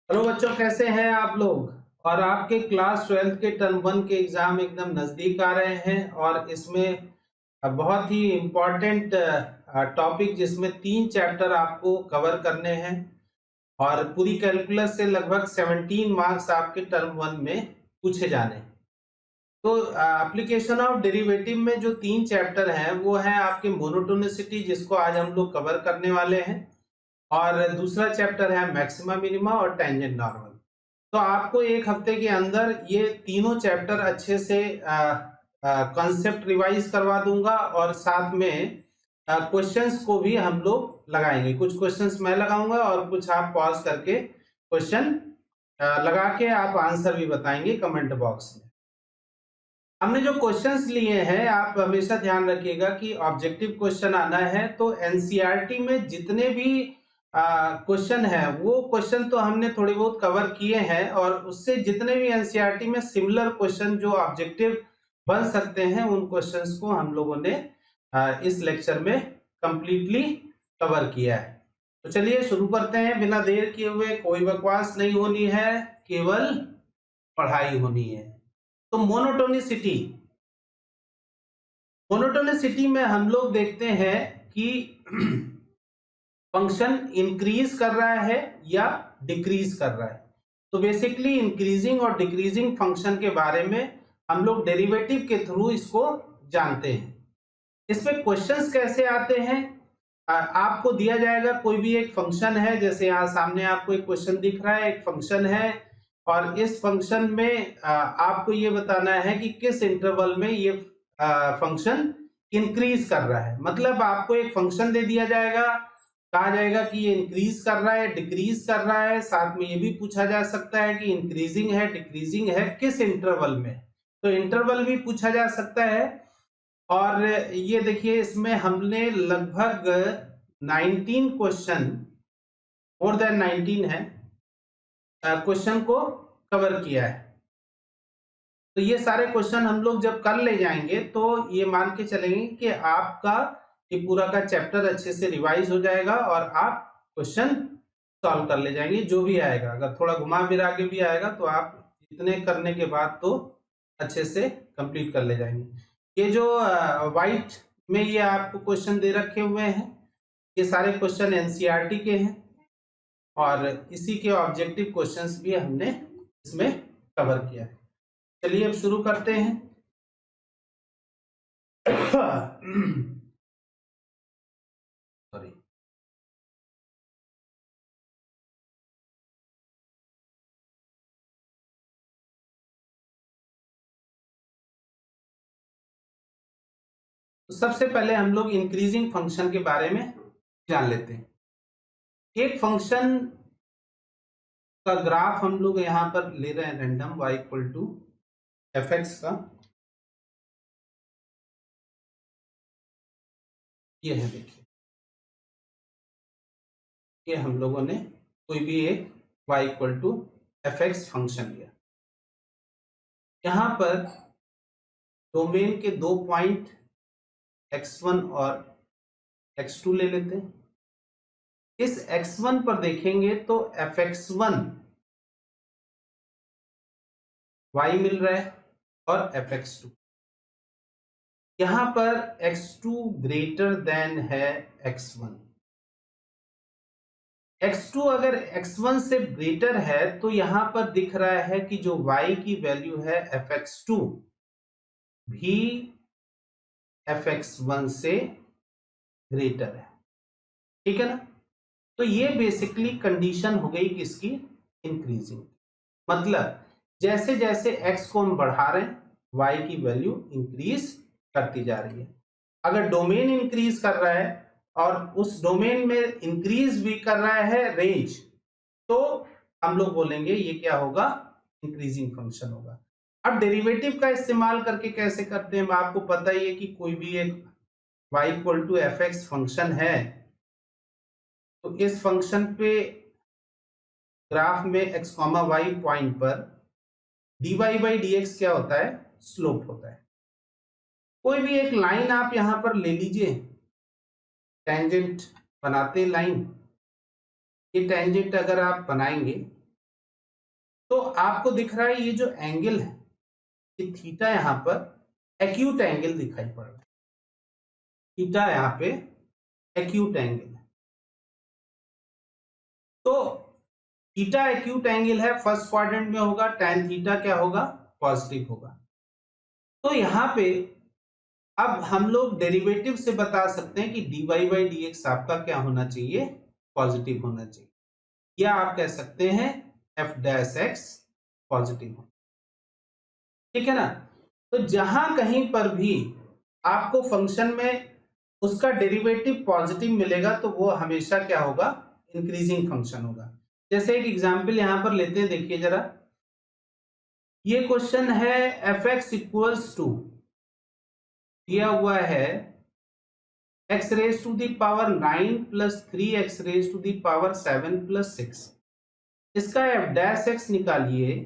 Hello बच्चों, कैसे हैं आप लोग। और आपके क्लास 12 के टर्म 1 के एग्जाम एकदम नजदीक आ रहे हैं और इसमें बहुत ही इम्पोर्टेंट टॉपिक जिसमें 3 चैप्टर आपको कवर करने हैं और पूरी कैलकुलस से लगभग 17 मार्क्स आपके टर्म 1 में पूछे जाने हैं। तो एप्लीकेशन ऑफ डेरिवेटिव में जो 3 चैप्टर हैं वो है आपके मोनोटोनिसिटी, जिसको आज हम लोग कवर करने वाले हैं, और दूसरा चैप्टर है मैक्सिमा मिनिमा और टेंजेंट नॉर्मल। तो आपको एक हफ्ते के अंदर ये तीनों चैप्टर अच्छे से कॉन्सेप्ट रिवाइज करवा दूंगा और साथ में क्वेश्चंस को भी हम लोग लगाएंगे। कुछ क्वेश्चंस मैं लगाऊंगा और कुछ आप पॉज करके क्वेश्चन लगा के आप आंसर भी बताएंगे कमेंट बॉक्स में। हमने जो क्वेश्चंस लिए हैं, आप हमेशा ध्यान रखिएगा कि ऑब्जेक्टिव क्वेश्चन आना है। तो एनसीईआरटी में जितने भी क्वेश्चन है वो क्वेश्चन तो हमने थोड़ी बहुत कवर किए हैं, और उससे जितने भी एनसीईआरटी में सिमिलर क्वेश्चन जो ऑब्जेक्टिव बन सकते हैं उन क्वेश्चंस को हम लोगों ने इस लेक्चर में कंप्लीटली कवर किया है। तो चलिए शुरू करते हैं बिना देर किए हुए। कोई बकवास नहीं होनी है, केवल पढ़ाई होनी है। तो मोनोटोनिसिटी, मोनोटोनिसिटी में हम लोग देखते हैं कि फंक्शन इंक्रीज कर रहा है या डिक्रीज कर रहा है। तो बेसिकली इंक्रीजिंग और डिक्रीजिंग फंक्शन के बारे में हम लोग डेरिवेटिव के थ्रू इसको जानते हैं। इसमें क्वेश्चंस कैसे आते हैं, आपको दिया जाएगा कोई भी एक फंक्शन है, जैसे यहाँ सामने आपको एक क्वेश्चन दिख रहा है, एक फंक्शन है और इस फंक्शन में आपको ये बताना है कि किस इंटरवल में ये फंक्शन इंक्रीज कर रहा है। मतलब आपको एक फंक्शन दे दिया जाएगा, कहा जाएगा कि ये इंक्रीज कर रहा है, डिक्रीज कर रहा है, साथ में ये भी पूछा जा सकता है कि इंक्रीजिंग है, डिक्रीजिंग है, किस इंटरवल में। तो इंटरवल भी पूछा जा सकता है। और ये देखिए, इसमें हमने लगभग 19 क्वेश्चन, मोर देन 19 है, क्वेश्चन को कवर किया है। तो ये सारे क्वेश्चन हम लोग जब कर ले जाएंगे तो ये मान के चलेंगे कि आपका ये पूरा का चैप्टर अच्छे से रिवाइज हो जाएगा और आप क्वेश्चन सॉल्व कर ले जाएंगे। जो भी आएगा, अगर थोड़ा घुमा फिरा के भी आएगा तो आप इतने करने के बाद तो अच्छे से कंप्लीट कर ले जाएंगे। ये जो व्हाइट में ये आपको क्वेश्चन दे रखे हुए हैं, ये सारे क्वेश्चन एनसीईआरटी के हैं और इसी के ऑब्जेक्टिव क्वेश्चंस भी हमने इसमें कवर किया है। चलिए अब शुरू करते हैं। सॉरी, तो सबसे पहले हम लोग इंक्रीजिंग फंक्शन के बारे में जान लेते हैं। एक फंक्शन का ग्राफ हम लोग यहाँ पर ले रहे हैं random, y equal to f x का। ये है, देखिए, ये हम लोगों ने कोई भी एक y equal to f x function लिया। यहाँ पर डोमेन के 2 पॉइंट x1 और x2 ले लेते हैं। इस x1 पर देखेंगे तो fx1 y मिल रहा है और fx2, यहां पर x2 ग्रेटर देन है x1। x2 अगर x1 से ग्रेटर है तो यहां पर दिख रहा है कि जो y की वैल्यू है fx2 भी fx1 से ग्रेटर है। ठीक है ना। तो ये बेसिकली कंडीशन हो गई किसकी, इंक्रीजिंग। मतलब जैसे जैसे x को हम बढ़ा रहे हैं y की वैल्यू इंक्रीज करती जा रही है। अगर डोमेन इंक्रीज कर रहा है और उस डोमेन में इंक्रीज भी कर रहा है रेंज, तो हम लोग बोलेंगे ये क्या होगा, इंक्रीजिंग फंक्शन होगा। अब डेरिवेटिव का इस्तेमाल करके कैसे करते हैं, आपको पता ही है कि कोई भी एक y equal to f x function है तो इस फंक्शन पे ग्राफ में x कॉमा वाई पॉइंट पर dy बाई डी एक्स क्या होता है, स्लोप होता है। कोई भी एक लाइन आप यहां पर ले लीजिए, टेंजेंट बनाते लाइन। ये टेंजेंट अगर आप बनाएंगे तो आपको दिख रहा है ये जो एंगल है, ये थीटा यहाँ पर एक्यूट एंगल दिखाई पड़ रहा है, थीटा यहाँ पे एक्यूट एंगल है। तो थीटा एक्यूट एंगल है, फर्स्ट क्वाड्रेंट में होगा, tan थीटा क्या होगा, पॉजिटिव होगा। तो यहाँ पे अब हम लोग डेरिवेटिव से बता सकते हैं कि dy बाई डी एक्स आपका क्या होना चाहिए, पॉजिटिव होना चाहिए, या आप कह सकते हैं f डैश एक्स पॉजिटिव हो, ठीक है ना। तो जहां कहीं पर भी आपको फंक्शन में उसका डेरिवेटिव पॉजिटिव मिलेगा तो वो हमेशा क्या होगा, इंक्रीजिंग फंक्शन होगा। जैसे एक एग्जांपल यहां पर लेते हैं, देखिए जरा, ये क्वेश्चन है एफ एक्स इक्वल्स टू, दिया हुआ है x raise to the power 9 plus 3x raise to the power 7 plus 6। इसका f डैश x निकालिए,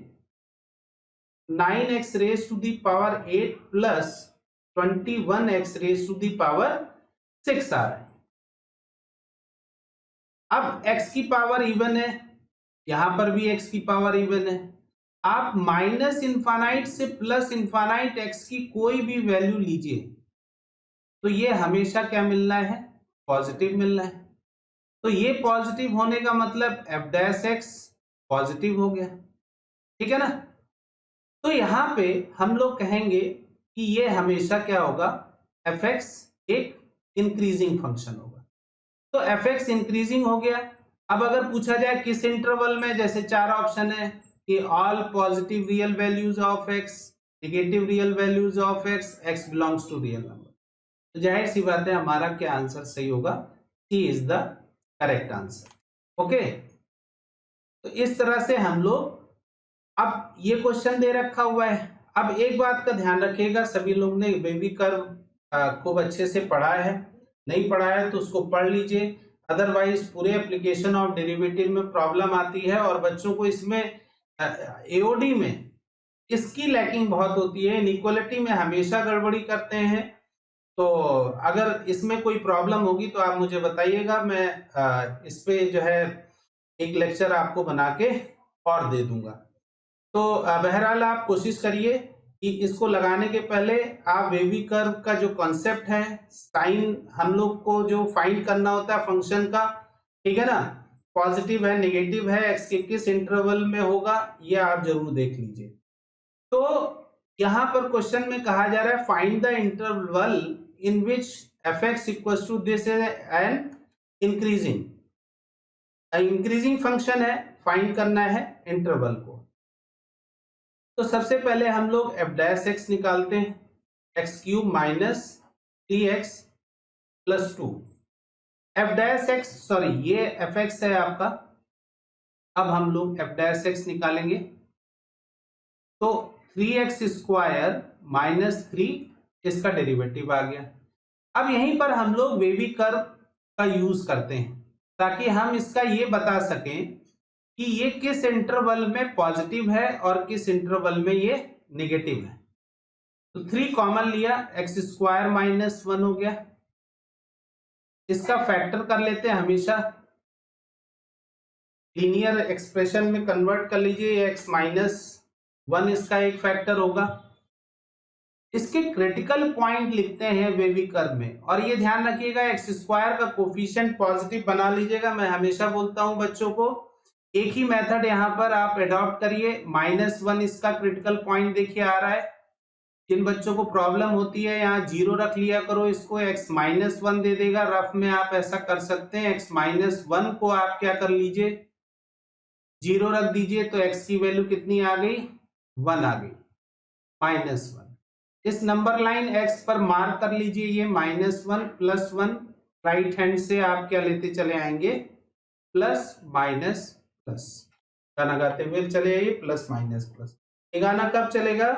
9x raise to the power 8 plus 21x raise to the power 6 आ रहा है। अब x की पावर इवन है, यहां पर भी x की पावर इवन है। आप माइनस इनफाइनाइट से प्लस इनफाइनाइट x की कोई भी वैल्यू लीजिए तो ये हमेशा क्या मिलना है, पॉजिटिव मिलना है। तो ये पॉजिटिव होने का मतलब f डैश x पॉजिटिव हो गया, ठीक है ना। तो यहां पे हम लोग कहेंगे कि ये हमेशा क्या होगा, fx एक इंक्रीजिंग फंक्शन होगा। तो fx इंक्रीजिंग हो गया। अब अगर पूछा जाए किस इंटरवल में, जैसे चार ऑप्शन है कि all positive real values of x, negative real values of x, x belongs to real number, तो जाहिर सी बात है हमारा क्या आंसर सही होगा, C is the correct answer. Okay, तो इस तरह से हम लोग, अब ये क्वेश्चन दे रखा हुआ है। अब एक बात का ध्यान रखिएगा, सभी लोग ने बेबी कर्व खूब अच्छे से पढ़ा है, नहीं पढ़ा है तो उसको पढ़ लीजिए, अदरवाइज पूरे एप्लीकेशन ऑफ डेरिवेटिव में प्रॉब्लम आती है और बच्चों को इसमें एओडी में इसकी लैकिंग बहुत होती है, इनइक्वालिटी में हमेशा गड़बड़ी करते हैं। तो अगर इसमें कोई प्रॉब्लम होगी तो आप मुझे बताइएगा, मैं इस पे जो है एक लेक्चर आपको बना के और दे दूंगा। तो बहरहाल आप कोशिश करिए कि इसको लगाने के पहले आप वेवी कर्व का जो कॉन्सेप्ट है, साइन हम लोग को जो फाइंड करना होता है फंक्शन का, ठीक है ना, पॉजिटिव है नेगेटिव है, एक्स के किस इंटरवल में होगा, ये आप जरूर देख लीजिए। तो यहाँ पर क्वेश्चन में कहा जा रहा है find the interval in which f x equal to this an increasing function है, फाइंड करना है इंटरवल को। तो सबसे पहले हम लोग एफ डैश एक्स निकालते हैं, x cube minus 3x plus 2, F dash x, sorry ये एफ एक्स है आपका। अब हम लोग एफ डैश एक्स निकालेंगे, तो 3x स्क्वायर माइनस 3, इसका डेरिवेटिव आ गया। अब यहीं पर हम लोग वेवी कर्व का यूज करते हैं ताकि हम इसका ये बता सकें कि ये किस इंटरवल में पॉजिटिव है और किस इंटरवल में ये नेगेटिव है। तो 3 कॉमन लिया, एक्स स्क्वायर माइनस 1 हो गया, इसका फैक्टर कर लेते हैं, हमेशा लीनियर एक्सप्रेशन में कन्वर्ट कर लीजिए, एक्स माइनस 1 इसका एक फैक्टर होगा। इसके क्रिटिकल पॉइंट लिखते हैं वेवी कर्व में, और ये ध्यान रखिएगा एक्स स्क्वायर का कोफिशिएंट पॉजिटिव बना लीजिएगा। मैं हमेशा बोलता हूं बच्चों को, एक ही मेथड यहां पर आप अडॉप्ट करिए, -1 इसका क्रिटिकल पॉइंट देखिए आ रहा है। जिन बच्चों को प्रॉब्लम होती है यहाँ 0 रख लिया करो, इसको x-1 दे देगा, रफ में आप ऐसा कर सकते हैं, x-1 को आप क्या कर लीजिए, 0 रख दीजिए, तो x की वैल्यू कितनी आ गई, 1 आ गई, -1। इस नंबर लाइन x पर मार्क कर लीजिए, ये -1 प्लस 1, राइट हैंड से आप क्या लेते चले आएंगे, प्लस माइनस प्लस, गाना गाते हुए चले आइए, प्लस माइनस प्लस। ये गाना कब चलेगा,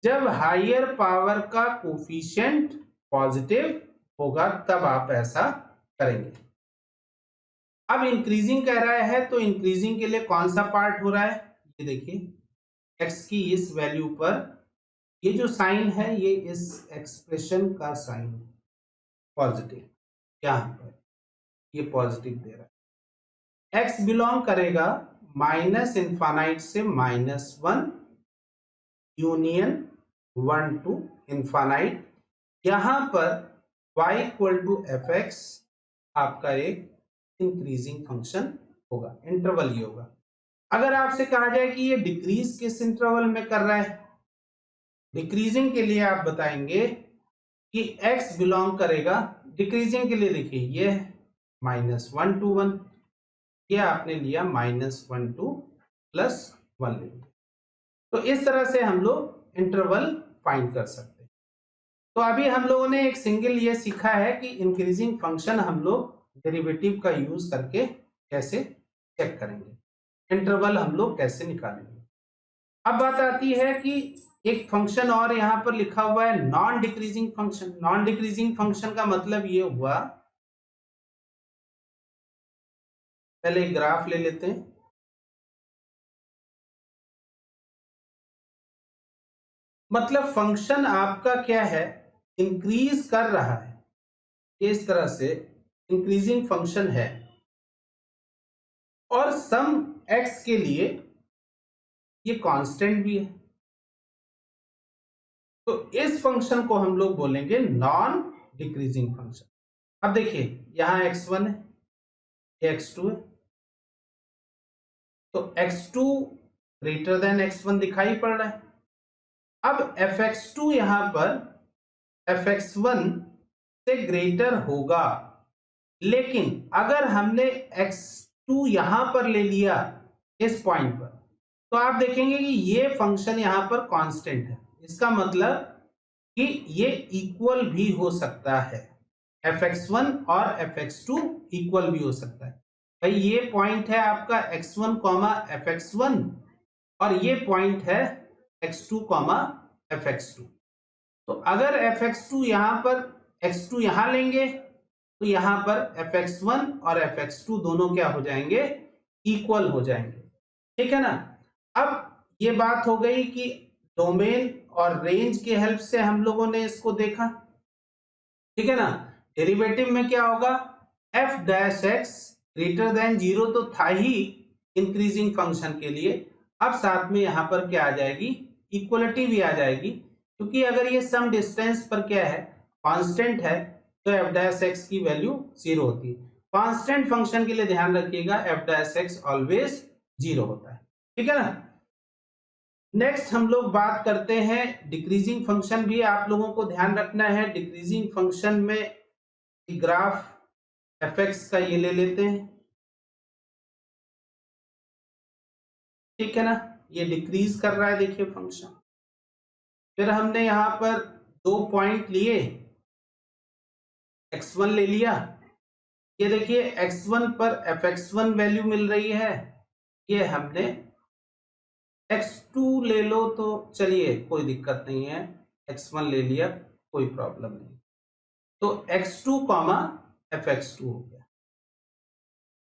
जब हायर पावर का कोफिशिएंट पॉजिटिव होगा, तब आप ऐसा करेंगे। अब इंक्रीजिंग कह रहा है, तो इंक्रीजिंग के लिए कौन सा पार्ट हो रहा है, ये देखिए x की इस वैल्यू पर ये जो साइन है, ये इस एक्सप्रेशन का साइन पॉजिटिव, यहां पर ये पॉजिटिव दे रहा है। x बिलोंग करेगा माइनस इन्फानाइट से -1 यूनियन 1 टू इन्फानाइट। यहां पर y equal to f x आपका एक इंक्रीजिंग फंक्शन होगा, इंटरवल ही होगा। अगर आपसे कहा जाए कि ये डिक्रीज किस इंटरवल में कर रहा है, डिक्रीजिंग के लिए आप बताएंगे कि x बिलोंग करेगा, डिक्रीजिंग के लिए देखिए ये -1 to 1, ये आपने लिया -1 to +1 ले लिया। तो इस तरह से हम लोग इंटरवल फाइंड कर सकते हैं। तो अभी हम लोगों ने एक सिंगल ये सीखा है कि इंक्रीजिंग फंक्शन हम लोग डेरिवेटिव का यूज करके कैसे चेक करेंगे, इंटरवल हम लोग कैसे निकालेंगे। अब बात आती है कि एक फंक्शन और यहां पर लिखा हुआ है non decreasing function. Non decreasing function का मतलब ये हुआ, पहले एक ग्राफ ले लेते हैं। मतलब फंक्शन आपका क्या है, इंक्रीज कर रहा है, इस तरह से इंक्रीजिंग फंक्शन है, और सम x के लिए ये कांस्टेंट भी है। तो इस फंक्शन को हम लोग बोलेंगे नॉन डिक्रीजिंग फंक्शन। अब देखिए यहां x1 है, ये x2 है, तो x2 ग्रेटर देन x1 दिखाई पड़ रहा है। अब fx2 यहां पर fx1 से ग्रेटर होगा, लेकिन अगर हमने x2 यहां पर ले लिया इस पॉइंट पर, तो आप देखेंगे कि ये फंक्शन यहां पर कांस्टेंट है। इसका मतलब कि ये इक्वल भी हो सकता है, fx1 और fx2 इक्वल भी हो सकता है। भाई ये पॉइंट है आपका x1, fx1, और ये पॉइंट है x2, fx2। तो अगर fx2 यहां पर x2 यहां लेंगे, तो यहां पर fx1 और fx2 दोनों क्या हो जाएंगे, इक्वल हो जाएंगे। ठीक है ना। अब ये बात हो गई कि डोमेन और रेंज के हेल्प से हम लोगों ने इसको देखा, ठीक है ना। डेरिवेटिव में क्या होगा, f dash x greater than 0 तो था ही इंक्रीजिंग फंक्शन के लिए। अब साथ में यहां पर क्या आ जाएगी, इक्वलिटी भी आ जाएगी, क्योंकि अगर ये सम डिस्टेंस पर क्या है, कांस्टेंट है, तो f डैश एक्स की वैल्यू 0 होती है। कांस्टेंट फंक्शन के लिए ध्यान रखिएगा f डैश एक्स ऑलवेज 0 होता है, ठीक है ना। नेक्स्ट हम लोग बात करते हैं डिक्रीजिंग फंक्शन। भी आप लोगों को ध्यान रखना है, डिक्रीजिंग फंक्शन में ग्राफ fx का ये ले लेते हैं, ठीक है ना। ये डिक्रीज कर रहा है देखिए फंक्शन। फिर हमने यहां पर 2 पॉइंट लिए, x1 ले लिया, ये देखिए x1 पर fx1 वैल्यू मिल रही है, ये हमने x2 ले लो तो चलिए कोई दिक्कत नहीं है, x1 ले लिया कोई प्रॉब्लम नहीं। तो x2 fx2 हो गया।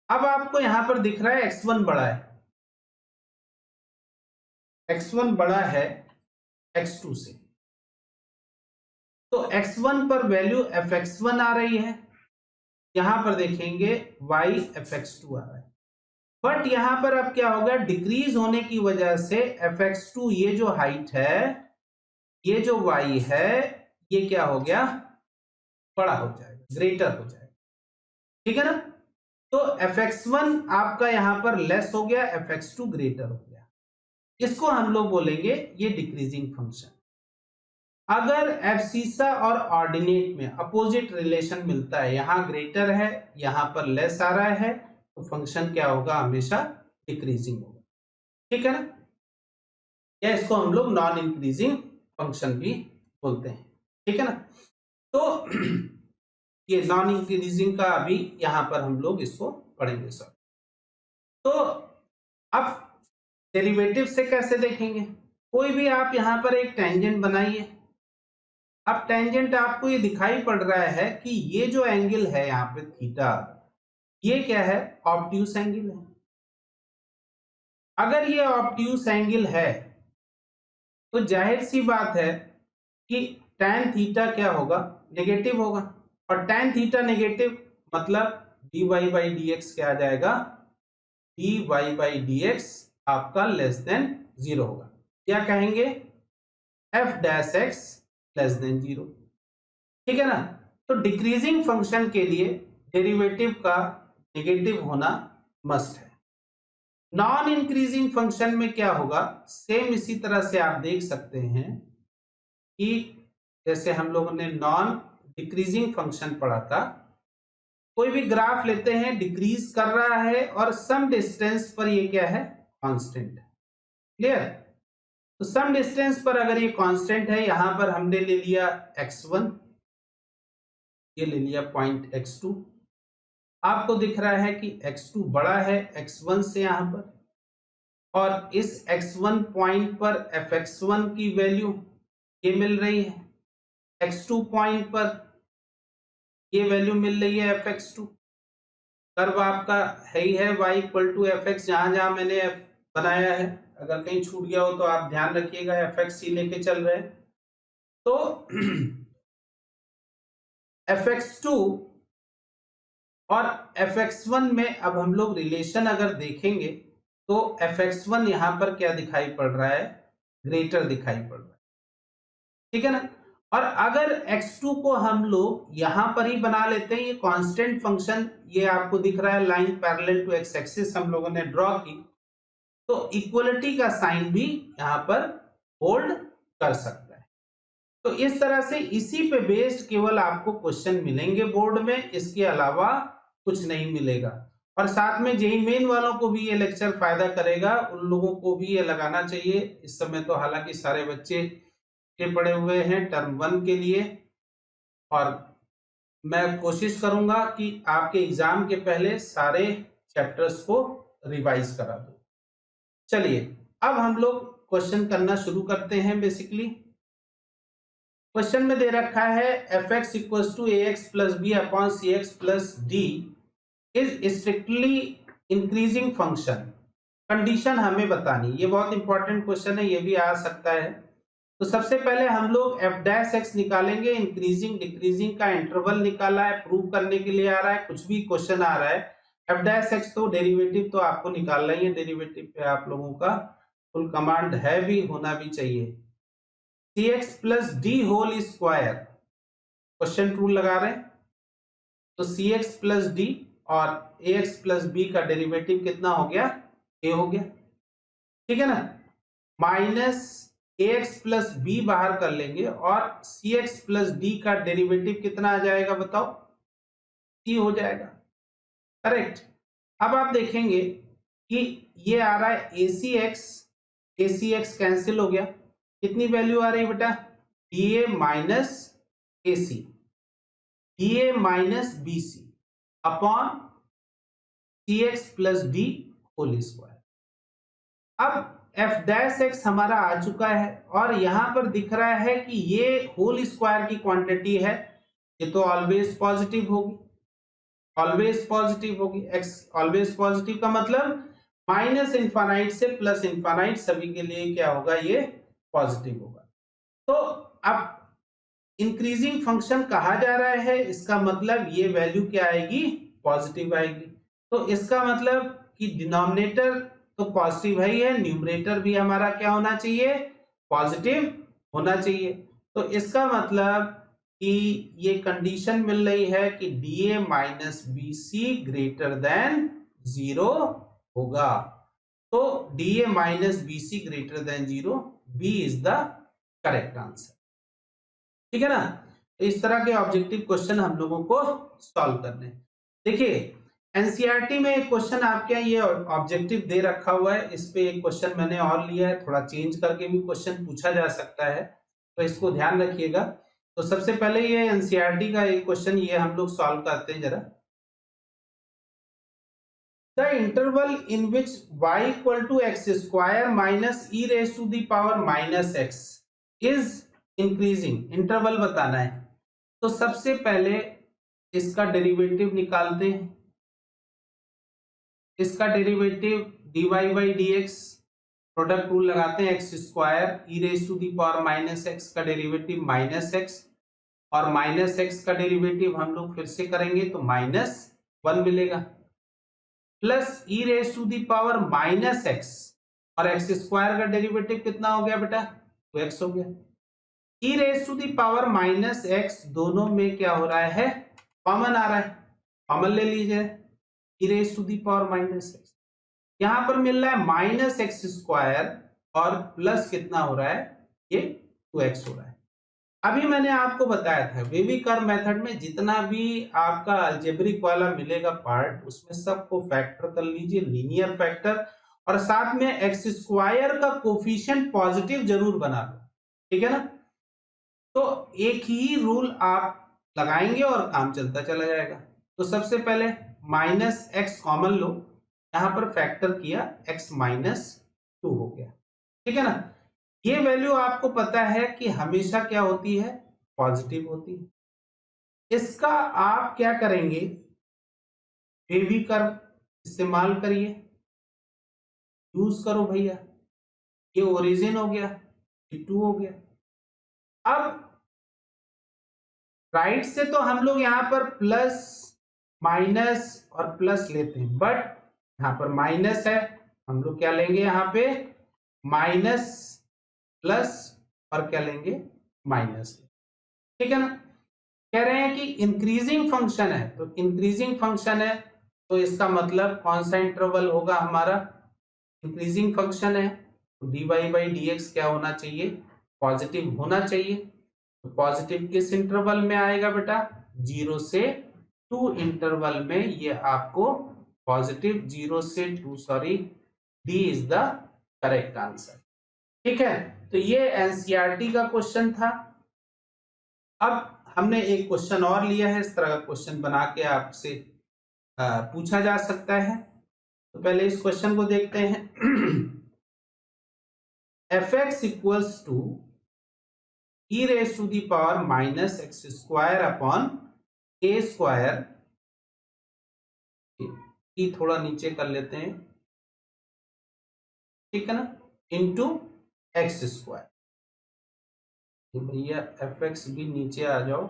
अब आपको यहां पर दिख रहा है x1 बड़ा है, x1 बड़ा है x2 से, तो x1 पर वैल्यू fx1 आ रही है, यहां पर देखेंगे y fx2 आ रहा है। बट यहां पर अब क्या होगा, डिक्रीज होने की वजह से fx2 ये जो हाइट है, ये जो y है, ये क्या हो गया, बड़ा हो जाएगा, ग्रेटर हो जाएगा, ठीक है ना। तो fx1 आपका यहां पर लेस हो गया, fx2 ग्रेटर हो गया। इसको हम लोग बोलेंगे ये डिक्रीजिंग फंक्शन। अगर एब्सिसा और ऑर्डिनेट में अपोजिट रिलेशन मिलता है, यहां ग्रेटर है, यहां पर लेस आ रहा है, तो फंक्शन क्या होगा, हमेशा डिक्रीजिंग होगा, ठीक है ना। या इसको हम लोग नॉन इंक्रीजिंग फंक्शन भी बोलते हैं, ठीक है ना। तो ये नॉन इंक्रीजिंग का अभी यहां पर हम लोग इसको पढ़ेंगे सर। तो अब डेरिवेटिव से कैसे देखेंगे, कोई भी आप यहां पर एक टेंजेंट बनाइए। अब टेंजेंट आपको ये दिखाई पड़ रहा है कि ये जो एंगल है यहाँ पे थीटा, ये क्या है, ऑब्ट्यूस एंगल है। अगर ये ऑब्ट्यूस एंगल है तो जाहिर सी बात है कि tan थीटा क्या होगा, नेगेटिव होगा, और tan थीटा नेगेटिव मतलब dy बाई dx क्या आ जाएगा, d y by D x आपका लेस देन 0 होगा। क्या कहेंगे? F dash x less than 0। ठीक है ना? तो डिक्रीजिंग फंक्शन के लिए डेरिवेटिव का नेगेटिव होना मस्ट है। नॉन इंक्रीजिंग फंक्शन में क्या होगा? सेम इसी तरह से आप देख सकते हैं कि जैसे हम लोगों ने नॉन डिक्रीजिंग फंक्शन पढ़ा था, कोई भी ग्राफ लेते हैं, डिक्रीज कर रहा है और सम डिस्टेंस पर ये क्या है? कांस्टेंट है। क्लियर? तो सम डिस्टेंस पर अगर ये कांस्टेंट है, यहां पर हमने ले लिया x1, ये ले लिया पॉइंट x2, आपको दिख रहा है कि x2 बड़ा है x1 से यहां पर, और इस x1 पॉइंट पर fx1 की वैल्यू ये मिल रही है, x2 पॉइंट पर ये वैल्यू मिल रही है fx2। कर्व आपका है ही है y इक्वल टू fx, जहां जहां मैंने f बनाया है, अगर कहीं छूट गया हो तो आप ध्यान रखिएगा, fx ही लेके चल रहे हैं। तो fx2 और fx1 में अब हम लोग रिलेशन अगर देखेंगे तो fx1 यहां पर क्या दिखाई पड़ रहा है? ग्रेटर दिखाई पड़ रहा है। ठीक है ना? और अगर x2 को हम लोग यहां पर ही बना लेते हैं, ये कांस्टेंट फंक्शन, ये आपको दिख रहा है line parallel to x axis हम लोगों ने ड्रॉ की, तो इक्वलिटी का साइन भी यहां पर होल्ड कर सकता है। तो इस तरह से इसी पे बेस्ड केवल आपको क्वेश्चन मिलेंगे बोर्ड में, इसके अलावा कुछ नहीं मिलेगा। और साथ में जेईई मेन वालों को भी ये लेक्चर फायदा करेगा, उन लोगों को भी ये लगाना चाहिए। इस समय तो हालांकि सारे बच्चे के पड़े हुए हैं टर्म 1 के लिए, और मैं कोशिश करूंगा कि आपके एग्जाम के पहले सारे चैप्टर्स को रिवाइज करा दूं। चलिए अब हम लोग क्वेश्चन करना शुरू करते हैं। बेसिकली क्वेश्चन में दे रखा है f x equal to a x plus b upon c x plus d is strictly increasing function. Condition हमें बतानी, ये बहुत इंपॉर्टेंट क्वेश्चन है, ये भी आ सकता है। तो सबसे पहले हम लोग एफ डैश एक्स निकालेंगे, इंक्रीजिंग डिक्रीजिंग का इंटरवल निकाला है, प्रूव करने के लिए आ रहा है, कुछ भी क्वेश्चन आ रहा है। एफ डैश एक्स तो डेरिवेटिव तो आपको निकालना ही है, डेरिवेटिव पे आप लोगों का फुल कमांड है भी, होना भी चाहिए। C x plus D whole square, quotient rule लगा रहे हैं, तो सी एक्स प्लस डी और ए एक्स प्लस बी का डेरिवेटिव कितना हो गया? ए हो गया। ठीक है ना? Minus A x plus B बाहर कर लेंगे और सी एक्स प्लस डी का डेरिवेटिव कितना आ जाएगा बताओ? सी हो जाएगा। करेक्ट। अब आप देखेंगे कि ये आ रहा है ए सी एक्स कैंसिल हो गया, कितनी वैल्यू आ रही है बेटा? D a minus a c, d a minus b c upon c x plus D whole square. अब एफ डैश एक्स हमारा आ चुका है और यहां पर दिख रहा है कि ये होल स्क्वायर की क्वांटिटी है, ये तो ऑलवेज पॉजिटिव होगी, ऑलवेज पॉजिटिव होगी। एक्स ऑलवेज पॉजिटिव का मतलब माइनस इंफाइनाइट से प्लस इंफाइनाइट सभी के लिए क्या होगा? ये पॉजिटिव होगा। तो अब इंक्रीजिंग फंक्शन कहा जा रहा है, इसका मतलब ये वैल्यू क्या आएगी? पॉजिटिव आएगी। तो इसका मतलब कि डिनोमिनेटर तो पॉजिटिव है ही है, न्यूमरेटर भी हमारा क्या होना चाहिए? पॉजिटिव होना चाहिए। तो इसका मतलब कि ये कंडीशन मिल रही है कि d a minus b c greater than 0 होगा। तो d a minus b c greater than 0, b is the correct answer. ठीक है ना? तो इस तरह के ऑब्जेक्टिव क्वेश्चन हम लोगों को सॉल्व करने। देखिए एनसीईआरटी में एक क्वेश्चन आपके यहाँ ये ऑब्जेक्टिव दे रखा हुआ है, इस पे एक क्वेश्चन मैंने और लिया है, थोड़ा चेंज करके भी क्वेश्चन पूछा जा सकता है, तो इसको ध्यान रखिएगा। तो सबसे पहले ये एनसीईआरटी का एक क्वेश्चन ये हम लोग सॉल्व करते हैं जरा। The interval in which y equal to x square minus e raised to the power minus x is increasing, interval बताना है। तो सबसे पहले इसका डेरिवेटिव निकालते हैं, इसका derivative dy by D X, product rule लगाते हैं, X square E raise to the power minus X का डेरिवेटिव माइनस एक्स, और माइनस एक्स का डेरिवेटिव हम लोग फिर से करेंगे तो -1 मिलेगा। Plus E raise to the power minus X, और एक्स स्क्वायर का डेरिवेटिव कितना हो गया बेटा, 2x हो गया। E raise to the power minus X, दोनों में क्या हो रहा है, कॉमन आ रहा है, कॉमन ले लीजिए, E raise to the power minus X. यहां पर मिल रहा है माइनस एक्स स्क्वायर और प्लस कितना हो रहा है, ये 2x हो रहा है। अभी मैंने आपको बताया था वेवी कर्व मेथड में जितना भी आपका अलजेब्रिक वाला मिलेगा पार्ट, उसमें सबको फैक्टर कर लीजिए, लीनियर फैक्टर, और साथ में एक्स स्क्वायर का कोफिशिएंट पॉजिटिव जरूर बना लो, ठीक है ना। तो एक ही रूल आप लगाएंगे और काम चलता चला जाएगा। तो सबसे पहले माइनस एक्स कॉमन लो, यहां पर फैक्टर किया, x माइनस 2 हो गया, ठीक है ना। ये वैल्यू आपको पता है कि हमेशा क्या होती है, पॉजिटिव होती है। इसका आप क्या करेंगे, वेवी कर्व इस्तेमाल करिए, यूज करो भैया। ये ओरिजिन हो गया, ये 2 हो गया। अब राइट से तो हम लोग यहां पर प्लस माइनस और प्लस लेते हैं, बट यहां पर माइनस है, हम लोग क्या लेंगे, यहां पे माइनस प्लस और क्या लेंगे, माइनस, ठीक है ना। कह रहे हैं कि इंक्रीजिंग फंक्शन है, तो इंक्रीजिंग फंक्शन है तो इसका मतलब कौन सा इंटरवल होगा हमारा, इंक्रीजिंग फंक्शन है, तो dy बाई डी एक्स क्या होना चाहिए, पॉजिटिव होना चाहिए। तो पॉजिटिव किस इंटरवल में आएगा बेटा, 0 से 2 इंटरवल में, ये आपको पॉजिटिव 0 से 2, sorry, D is the correct answer, ठीक है। तो ये एनसीईआरटी का क्वेश्चन था। अब हमने एक क्वेश्चन और लिया है, इस तरह का क्वेश्चन बना के आपसे पूछा जा सकता है। तो पहले इस क्वेश्चन को देखते हैं। F X equals to E raise to the power minus x square upon A square, E थोड़ा नीचे कर लेते हैं, ठीक है ना, इंटू एक्स स्क्वायर। भैया एफ एक्स भी नीचे आ जाओ,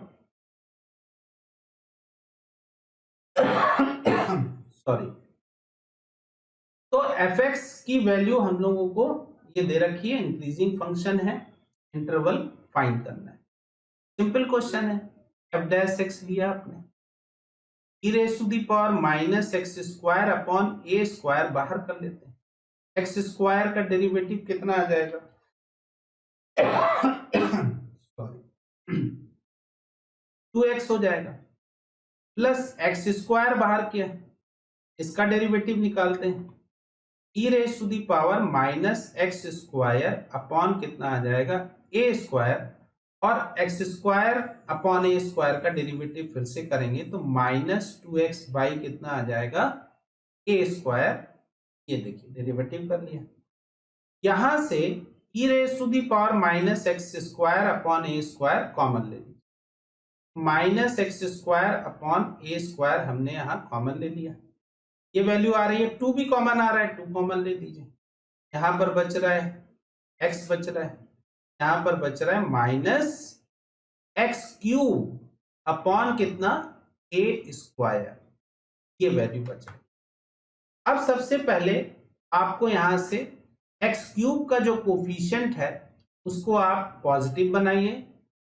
सॉरी। तो एफ एक्स की वैल्यू हम लोगों को ये दे रखी है, इंक्रीजिंग फंक्शन है, इंटरवल फाइंड करना है, सिंपल क्वेश्चन है। एफ डैश एक्स लिया आपने, E raise to the power minus x square upon A square बाहर कर लेते हैं, एक्स स्क्वायर का डेरिवेटिव कितना आ जाएगा, सॉरी, 2x हो जाएगा, प्लस एक्स स्क्वायर बाहर किया, इसका डेरिवेटिव निकालते हैं, E raise to the power minus x square upon कितना आ जाएगा, ए स्क्वायर, और एक्स स्क्वायर अपॉन ए स्क्वायर का डेरिवेटिव फिर से करेंगे तो माइनस 2x बाई कितना आ जाएगा, ए स्क्वायर। ये देखिए डेरिवेटिव कर लिया, यहां से E raise to the power minus x square upon A square common ले लीजिए, माइनस एक्स स्क्वायर अपॉन ए स्क्वायर हमने यहां कॉमन ले लिया, ये वैल्यू आ रही है, 2 भी कॉमन आ रहा है, 2 कॉमन ले लीजिए, यहां पर बच रहा है x बच रहा है, यहां पर बच रहा है माइनस एक्स क्यूब अपॉन कितना, ए स्क्वायर, ये वैल्यू बच रही। अब सबसे पहले आपको यहां से एक्स क्यूब का जो कोफिशिएंट है उसको आप पॉजिटिव बनाइए,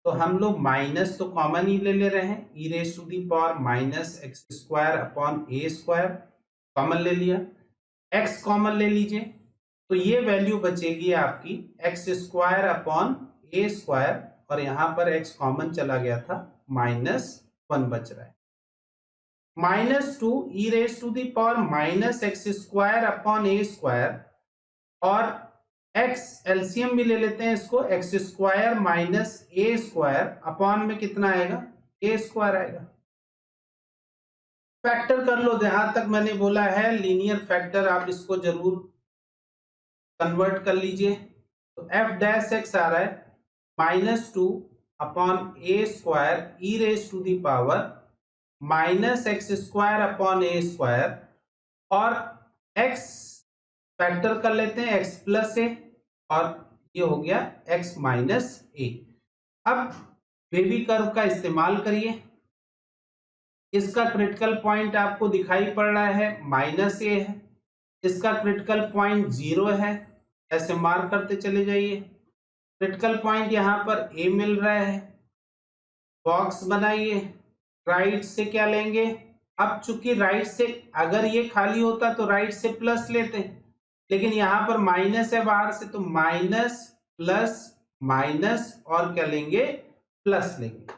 तो हम लोग माइनस तो कॉमन ही ले रहे हैं, E raise to the power minus x square upon A square common ले लिया, x कॉमन ले लीजिए, तो ये वैल्यू बचेगी आपकी एक्स स्क्वायर अपॉन ए स्क्वायर, और यहां पर x कॉमन चला गया था, -1 बच रहा है, -2 E raise to the power minus x square upon A square, और x एलसीएम भी ले लेते हैं इसको, X square minus A square upon में कितना आएगा, ए स्क्वायर आएगा, फैक्टर कर लो, जहां तक मैंने बोला है लीनियर फैक्टर आप इसको जरूर कन्वर्ट कर लीजिए। तो एफ डैश एक्स आ रहा है -2 upon A square E raise to the power minus x square upon A square, और x फैक्टर कर लेते हैं x प्लस ए, और ये हो गया x माइनस ए। अब बेबी कर्व का इस्तेमाल करिए, इसका क्रिटिकल पॉइंट आपको दिखाई पड़ रहा है -a है, इसका क्रिटिकल पॉइंट 0 है, ऐसे मार्क करते चले जाइए। क्रिटिकल पॉइंट यहाँ पर a मिल रहा है, बॉक्स बनाइए। राइट से क्या लेंगे, अब चूंकि राइट से अगर ये खाली होता तो राइट से प्लस लेते, लेकिन यहाँ पर माइनस है बाहर से, तो माइनस प्लस माइनस और क्या लेंगे, प्लस लेंगे।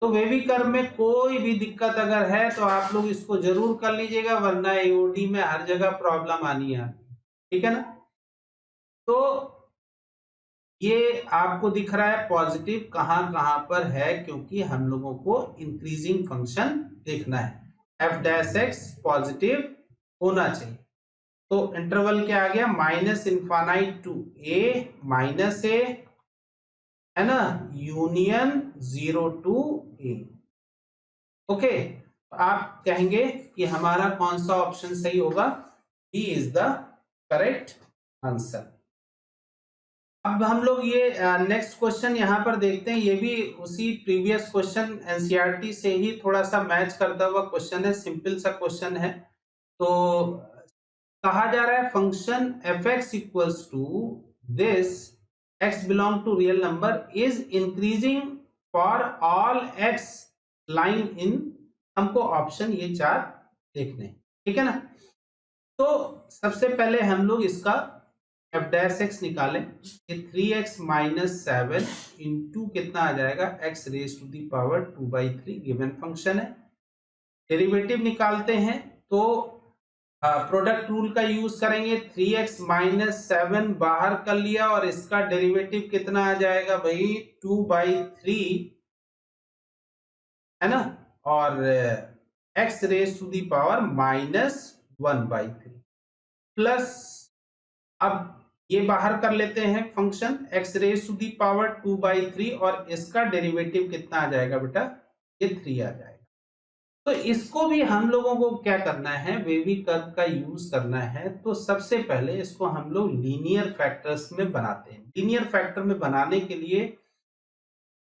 तो वेवी कर्व में कोई भी दिक्कत अगर है तो आप लोग इसको जरूर कर लीजिएगा, वरना एओडी में हर जगह प्रॉब्लम आनी है, ठीक है ना। तो ये आपको दिख रहा है पॉजिटिव कहां कहां पर है, क्योंकि हम लोगों को इंक्रीजिंग फंक्शन देखना है, f' पॉजिटिव होना चाहिए। तो इंटरवल क्या आ गया, -∞ टू a माइनस a, है ना, यूनियन 0 टू a। ओके, आप कहेंगे कि हमारा कौन सा ऑप्शन सही होगा, b is the correct answer. अब हम लोग ये नेक्स्ट क्वेश्चन यहाँ पर देखते हैं, ये भी उसी प्रीवियस क्वेश्चन एनसीईआरटी से ही थोड़ा सा मैच करता हुआ क्वेश्चन है, सिंपल सा क्वेश्चन है। तो कहा जा रहा है function f(x) equals to this x belong to real number is increasing for all x lying in, हमको ऑप्शन ये 4 देखने, ठीक है ना। तो सबसे पहले हम लोग इसका f' निकालें, ये 3x माइनस 7 इंटू कितना आ जाएगा, x raise to the power 2/3 given function है। डेरिवेटिव निकालते हैं तो प्रोडक्ट रूल का यूज करेंगे, 3x माइनस 7 बाहर कर लिया और इसका डेरिवेटिव कितना आ जाएगा भाई, 2/3, है ना, और x raise to the power -1/3 plus, अब ये बाहर कर लेते हैं function x raise to the power 2/3 और इसका डेरिवेटिव कितना आ जाएगा बेटा, ये 3 आ जाएगा। तो इसको भी हम लोगों को क्या करना है, वेवी कर्व का यूज करना है। तो सबसे पहले इसको हम लोग लीनियर फैक्टर्स में बनाते हैं। लीनियर फैक्टर में बनाने के लिए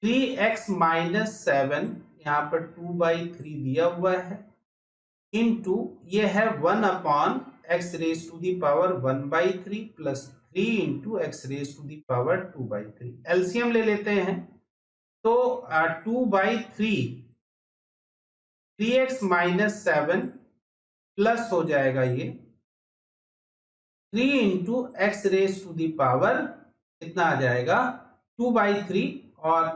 3x माइनस 7 यहाँ पर 2/3 दिया हुआ है, इनटू ये है 1/x raise to the power 1/3 plus 3 into x raise to the power 2/3। LCM ले लेते हैं, तो 2/3 3x माइनस 7 प्लस हो जाएगा ये 3 into x raise to the power कितना आ जाएगा 2/3 और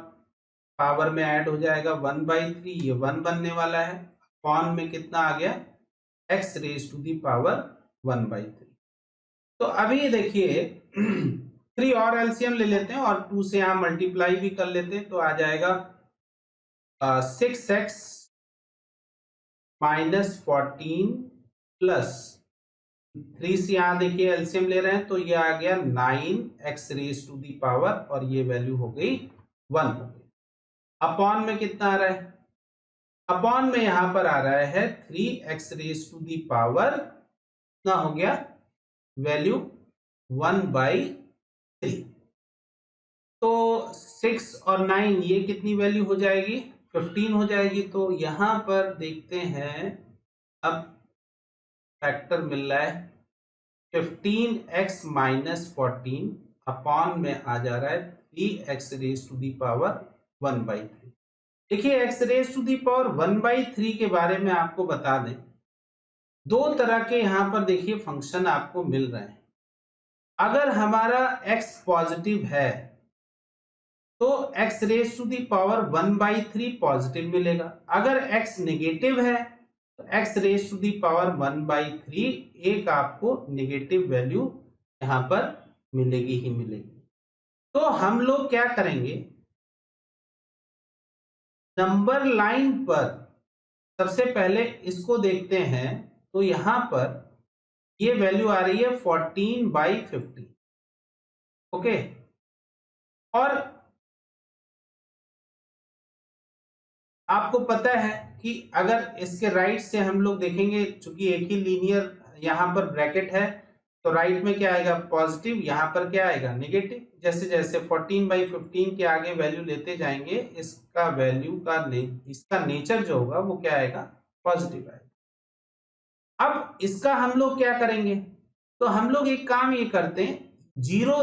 पावर में ऐड हो जाएगा 1/3, ये 1 बनने वाला है, अपॉन में कितना आ गया x raise to the power 1/3। तो अभी देखिए 3 और एलसीएम ले लेते हैं और 2 से यहां मल्टीप्लाई भी कर लेते हैं, तो आ जाएगा 6x माइनस 14 प्लस 3 से यहां देखिए एलसीएम ले रहे हैं, तो ये आ गया 9x raise to the power और ये वैल्यू हो गई 1 हो गई। अपॉन में कितना आ रहा है, अपॉन में यहां पर आ रहा है 3x raise to the power कितना हो गया, वैल्यू 1/3। तो 6 और 9 ये कितनी वैल्यू हो जाएगी, 15 हो जाएगी। तो यहां पर देखते हैं, अब फैक्टर मिल रहा है 15x माइनस 14 अपॉन में आ जा रहा है 3x raise to the power 1/3। देखिए x raise to the power 1/3 के बारे में आपको बता दें, दो तरह के यहां पर देखिए फंक्शन आपको मिल रहे हैं। अगर हमारा x पॉजिटिव है तो x raise to the power 1/3 positive मिलेगा, अगर x नेगेटिव है तो x raise to the power 1/3 एक आपको नेगेटिव वैल्यू यहां पर मिलेगी ही मिलेगी। तो हम लोग क्या करेंगे, नंबर लाइन पर सबसे पहले इसको देखते हैं, तो यहां पर ये वैल्यू आ रही है 14/50, ओके। और आपको पता है कि अगर इसके राइट से हम लोग देखेंगे, चूंकि एक ही लीनियर यहां पर ब्रैकेट है, तो राइट में क्या आएगा पॉजिटिव, यहां पर क्या आएगा नेगेटिव। जैसे जैसे 14/15 के आगे वैल्यू लेते जाएंगे, इसका वैल्यू का इसका नेचर जो होगा वो क्या आएगा पॉजिटिव आएगा। अब इसका हम लोग क्या करेंगे, तो हम लोग एक काम ये करते हैं, 0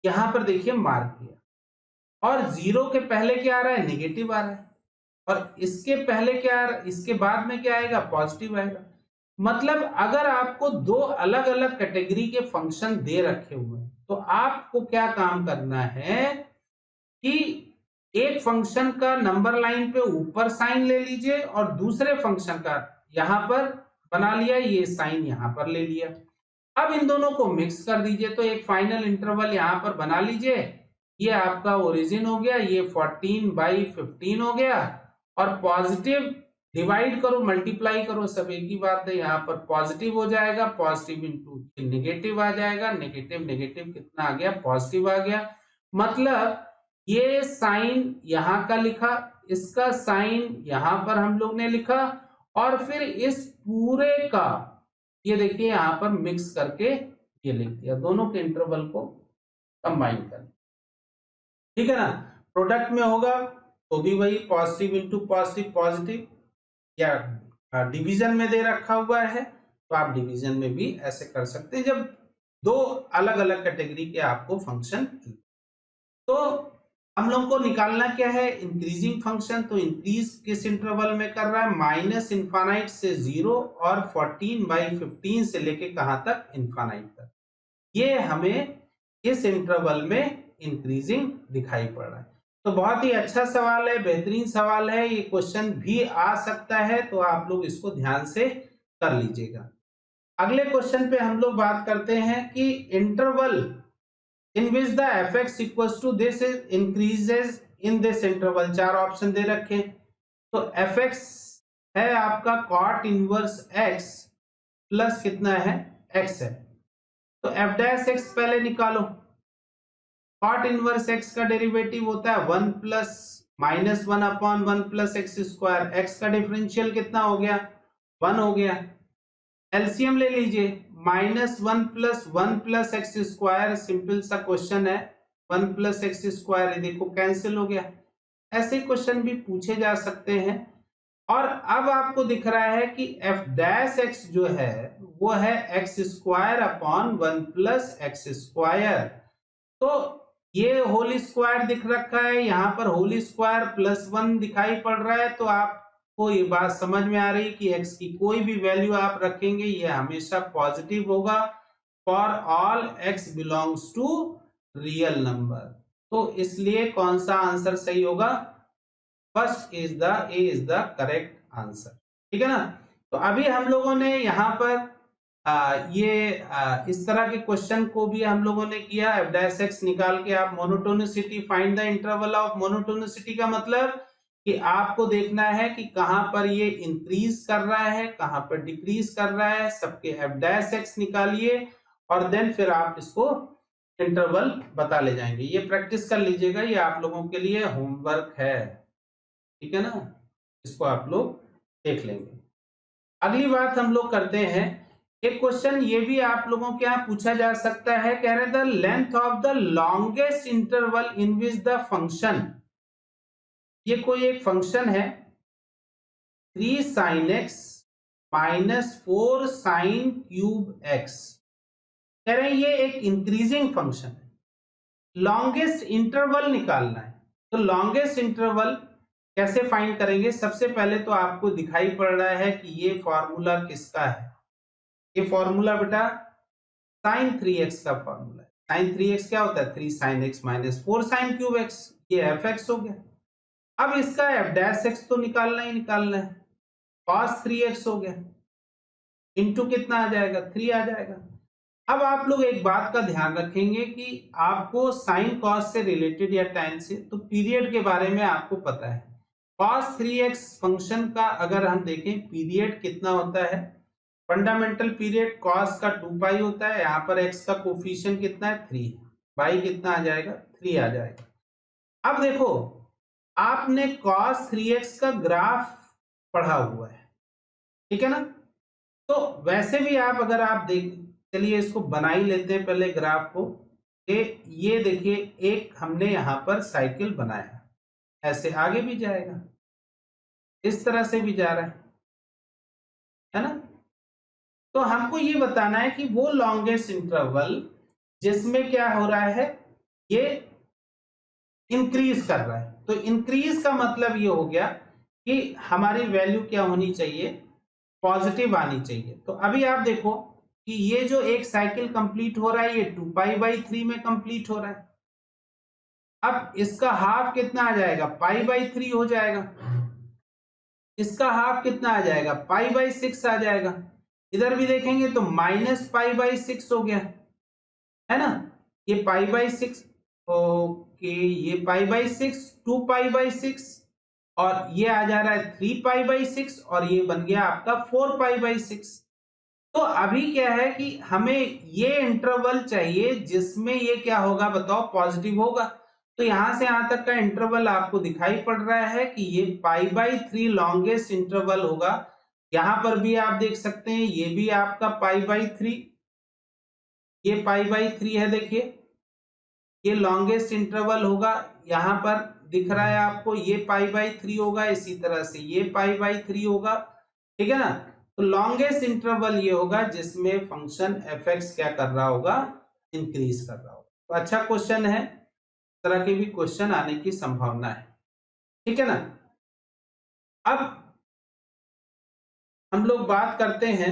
यहां पर देखिए मार्क किया और 0 के पहले क्या आ रहा है, नेगेटिव आ रहा है, और इसके पहले क्या आ रहा है, इसके बाद में क्या आएगा, पॉजिटिव आएगा। मतलब अगर आपको दो अलग अलग कैटेगरी के फंक्शन दे रखे हुए हैं तो आपको क्या काम करना है कि एक फंक्शन का नंबर लाइन पे ऊपर साइन ले लीजिए और दूसरे फंक्शन का यहां पर बना लिया, ये साइन यहां पर ले लिया। अब इन दोनों को मिक्स कर दीजिए तो एक फाइनल इंटरवल यहां पर बना लीजिए। ये आपका ओरिजिन हो गया, ये 14/15 हो गया, और पॉजिटिव डिवाइड करो, मल्टीप्लाई करो, सब एक ही बात है। यहाँ पर पॉजिटिव हो जाएगा, पॉजिटिव इंटू नेगेटिव आ जाएगा, नेगेटिव नेगेटिव कितना आ गया, पॉजिटिव आ गया। मतलब ये साइन यहाँ का लिखा, इसका साइन यहाँ पर हम लोग ने लिखा, और फिर इस पूरे का ये देखिए यहाँ पर मिक्स करके ये लिख दिया, दोनों के इंटरवल को कंबाइन कर, ठीक है ना। प्रोडक्ट में होगा तो भी वही पॉजिटिव इंटू पॉजिटिव पॉजिटिव, या डिवीजन में दे रखा हुआ है तो आप डिवीजन में भी ऐसे कर सकते हैं जब दो अलग अलग कैटेगरी के आपको फंक्शन। तो हम लोग को निकालना क्या है, इंक्रीजिंग फंक्शन। तो इंक्रीज किस इंटरवल में कर रहा है, माइनस इनफाइनाइट से 0 और 14/15 से लेके कहां तक, इनफाइनाइट तक। ये हमें इस इंटरवल में इंक्रीजिंग दिखाई पड़ रहा है। तो बहुत ही अच्छा सवाल है, बेहतरीन सवाल है, ये क्वेश्चन भी आ सकता है, तो आप लोग इसको ध्यान से कर लीजिएगा। अगले क्वेश्चन पे हम लोग बात करते हैं कि interval in which the fx equals to this increases in this interval. चार ऑप्शन दे रखे, तो fx है आपका cot इनवर्स x प्लस कितना है, x है, तो f डैश x पहले निकालो। cot इनवर्स x का डेरिवेटिव होता है 1 plus -1/1 plus x square. x का डिफरेंशियल कितना हो गया, 1 हो गया। एलसीएम ले लीजिए, -1 plus 1 plus x square, simple सा क्वेश्चन है, 1 प्लस एक्स स्क्वायर, ये देखो कैंसिल हो गया। ऐसे क्वेश्चन भी पूछे जा सकते हैं। और अब आपको दिख रहा है कि एफ डैश एक्स जो है वो है x square upon 1 plus x square. तो ये होल स्क्वायर दिख रखा है, यहाँ पर होल स्क्वायर प्लस 1 दिखाई पड़ रहा है, तो आपको ये बात समझ में आ रही है कि x की कोई भी वैल्यू आप रखेंगे ये हमेशा पॉजिटिव होगा for all x belongs to real number. तो इसलिए कौन सा आंसर सही होगा, first is the a is the correct answer, ठीक है ना। तो अभी हम लोगों ने यहाँ पर इस तरह के क्वेश्चन को भी हम लोगों ने किया। एफ डैश एक्स निकाल के आप monotonicity, find the interval of monotonicity का मतलब कि आपको देखना है कि कहां पर ये इंक्रीज कर रहा है, कहां पर डिक्रीज कर रहा है, सबके एफ डैश एक्स निकालिए और देन फिर आप इसको इंटरवल बता ले जाएंगे। ये प्रैक्टिस कर लीजिएगा, ये आप लोगों के लिए होमवर्क है, ठीक है ना, इसको आप लोग देख लेंगे। अगली बात हम लोग करते हैं, एक क्वेश्चन ये भी आप लोगों के यहाँ पूछा जा सकता है, कह रहे the length of the longest interval in which the function, ये कोई एक फंक्शन है 3 sin x minus 4 sin cube x, कह रहे हैं ये एक इंक्रीजिंग फंक्शन है, लॉन्गेस्ट इंटरवल निकालना है। तो लॉन्गेस्ट इंटरवल कैसे फाइंड करेंगे, सबसे पहले तो आपको दिखाई पड़ रहा है कि ये फॉर्मूला किसका है, ये फॉर्मूला बेटा sin 3x का फॉर्मूला है। sin 3x क्या होता है, 3 sin x minus 4 sin cube x, ये fx हो गया। अब इसका f डैश x तो निकालना ही निकालना है, cos 3x हो गया, इंटू कितना आ जाएगा, 3 आ जाएगा। अब आप लोग एक बात का ध्यान रखेंगे कि आपको साइन कॉस से रिलेटेड या tan से, तो पीरियड के बारे में आपको पता है। cos 3x फंक्शन का अगर हम देखें पीरियड कितना होता है, फंडामेंटल पीरियड cos का 2 पाई होता है, यहाँ पर x का कोफिशिएंट कितना है 3, बाई कितना आ जाएगा 3 आ जाएगा। अब देखो आपने cos 3x का ग्राफ पढ़ा हुआ है, ठीक है ना, तो वैसे भी आप अगर आप देख, चलिए इसको बना ही लेते हैं पहले ग्राफ को। ये देखिए एक हमने यहाँ पर साइकिल बनाया, ऐसे आगे भी जाएगा, इस तरह से भी जा रहा है, है ना। तो हमको ये बताना है कि वो लॉन्गेस्ट इंटरवल जिसमें क्या हो रहा है, ये इंक्रीज कर रहा है। तो इंक्रीज का मतलब ये हो गया कि हमारी वैल्यू क्या होनी चाहिए, पॉजिटिव आनी चाहिए। तो अभी आप देखो कि ये जो एक साइकिल कंप्लीट हो रहा है ये 2π/3 में कंप्लीट हो रहा है। अब इसका हाफ कितना आ जाएगा, π/3 हो जाएगा। इसका हाफ कितना आ जाएगा, π/6 आ जाएगा। इधर भी देखेंगे तो -π/6 हो गया, है ना। ये π/6, ओके, ये π/6, 2π/6 और ये आ जा रहा है 3π/6 और ये बन गया आपका 4π/6। तो अभी क्या है कि हमें ये इंटरवल चाहिए जिसमें ये क्या होगा बताओ, पॉजिटिव होगा। तो यहां से यहां तक का इंटरवल आपको दिखाई पड़ रहा है कि ये π/3 लॉन्गेस्ट इंटरवल होगा। यहां पर भी आप देख सकते हैं ये भी आपका π/3, ये π/3 है, देखिए ये लॉन्गेस्ट इंटरवल होगा। यहां पर दिख रहा है आपको ये π/3 होगा, इसी तरह से ये π/3 होगा, ठीक है ना। तो लॉन्गेस्ट इंटरवल ये होगा जिसमें फंक्शन fx क्या कर रहा होगा, इंक्रीज कर रहा होगा। तो अच्छा क्वेश्चन है, इस तरह के भी क्वेश्चन आने की संभावना है, ठीक है ना। अब हम लोग बात करते हैं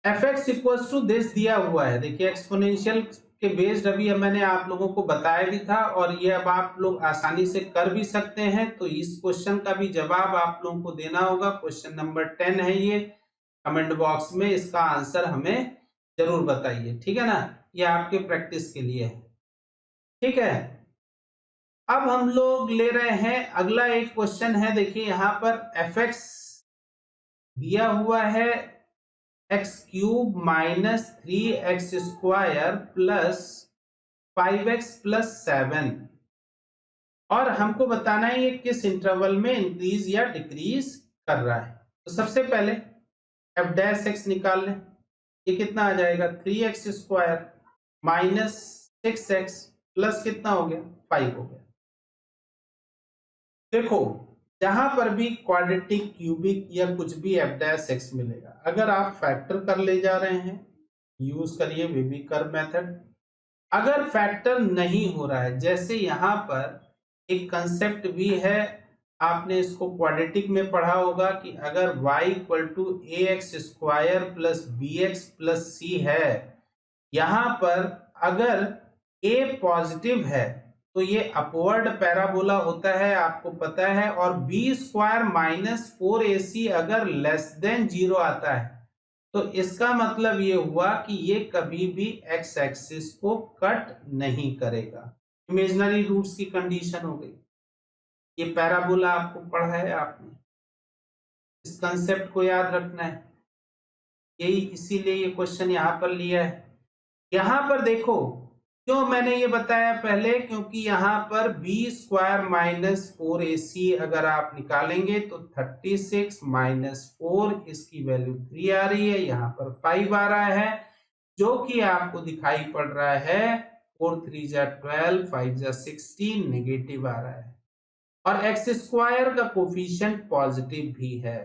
fx इक्वल्स टू दिस दिया हुआ है। देखिए एक्सपोनेंशियल के बेस्ड अभी मैंने आप लोगों को बताया भी था और ये अब आप लोग आसानी से कर भी सकते हैं। तो इस क्वेश्चन का भी जवाब आप लोगों को देना होगा। क्वेश्चन नंबर 10 है ये, कमेंट बॉक्स में इसका आंसर हमें जरूर बताइए, ठीक है ना। ये आपके प्रैक्टिस के लिए है, ठीक है। अब हम लोग ले रहे हैं अगला एक क्वेश्चन है। देखिए यहाँ पर fx दिया हुआ है x³ minus 3x² plus 5x plus 7 और हमको बताना है ये किस इंटरवल में इंक्रीज या डिक्रीज कर रहा है। तो सबसे पहले f' निकाल लें। ये कितना आ जाएगा, 3x² माइनस 6x प्लस कितना हो गया, 5 हो गया। देखो जहां पर भी क्वाड्रेटिक, क्यूबिक या कुछ भी f' मिलेगा, अगर आप फैक्टर कर ले जा रहे हैं, यूज करिए बेबी कर्व मेथड। अगर फैक्टर नहीं हो रहा है, जैसे यहां पर एक कंसेप्ट भी है, आपने इसको क्वाड्रेटिक में पढ़ा होगा कि अगर y equal to ax² plus bx plus c है, यहां पर अगर a पॉजिटिव है तो ये अपवर्ड पैराबोला होता है, आपको पता है। और b² माइनस 4ac अगर लेस देन 0 आता है तो इसका मतलब ये हुआ कि ये कभी भी x एक्सिस को कट नहीं करेगा। इमेजिनरी रूट्स की कंडीशन हो गई। ये पैराबोला आपको पढ़ा है आपने, इस कंसेप्ट को याद रखना है। यही इसीलिए ये क्वेश्चन यहां पर लिया है। यहां पर देखो क्यों मैंने ये बताया पहले, क्योंकि यहाँ पर b² माइनस 4ac अगर आप निकालेंगे तो 36 माइनस 4, इसकी वैल्यू 3 आ रही है, यहाँ पर 5 आ रहा है, जो कि आपको दिखाई पड़ रहा है 4 3 जा 12, 5 जा 16 नेगेटिव आ रहा है। और x² का कोफिशिएंट पॉजिटिव भी है।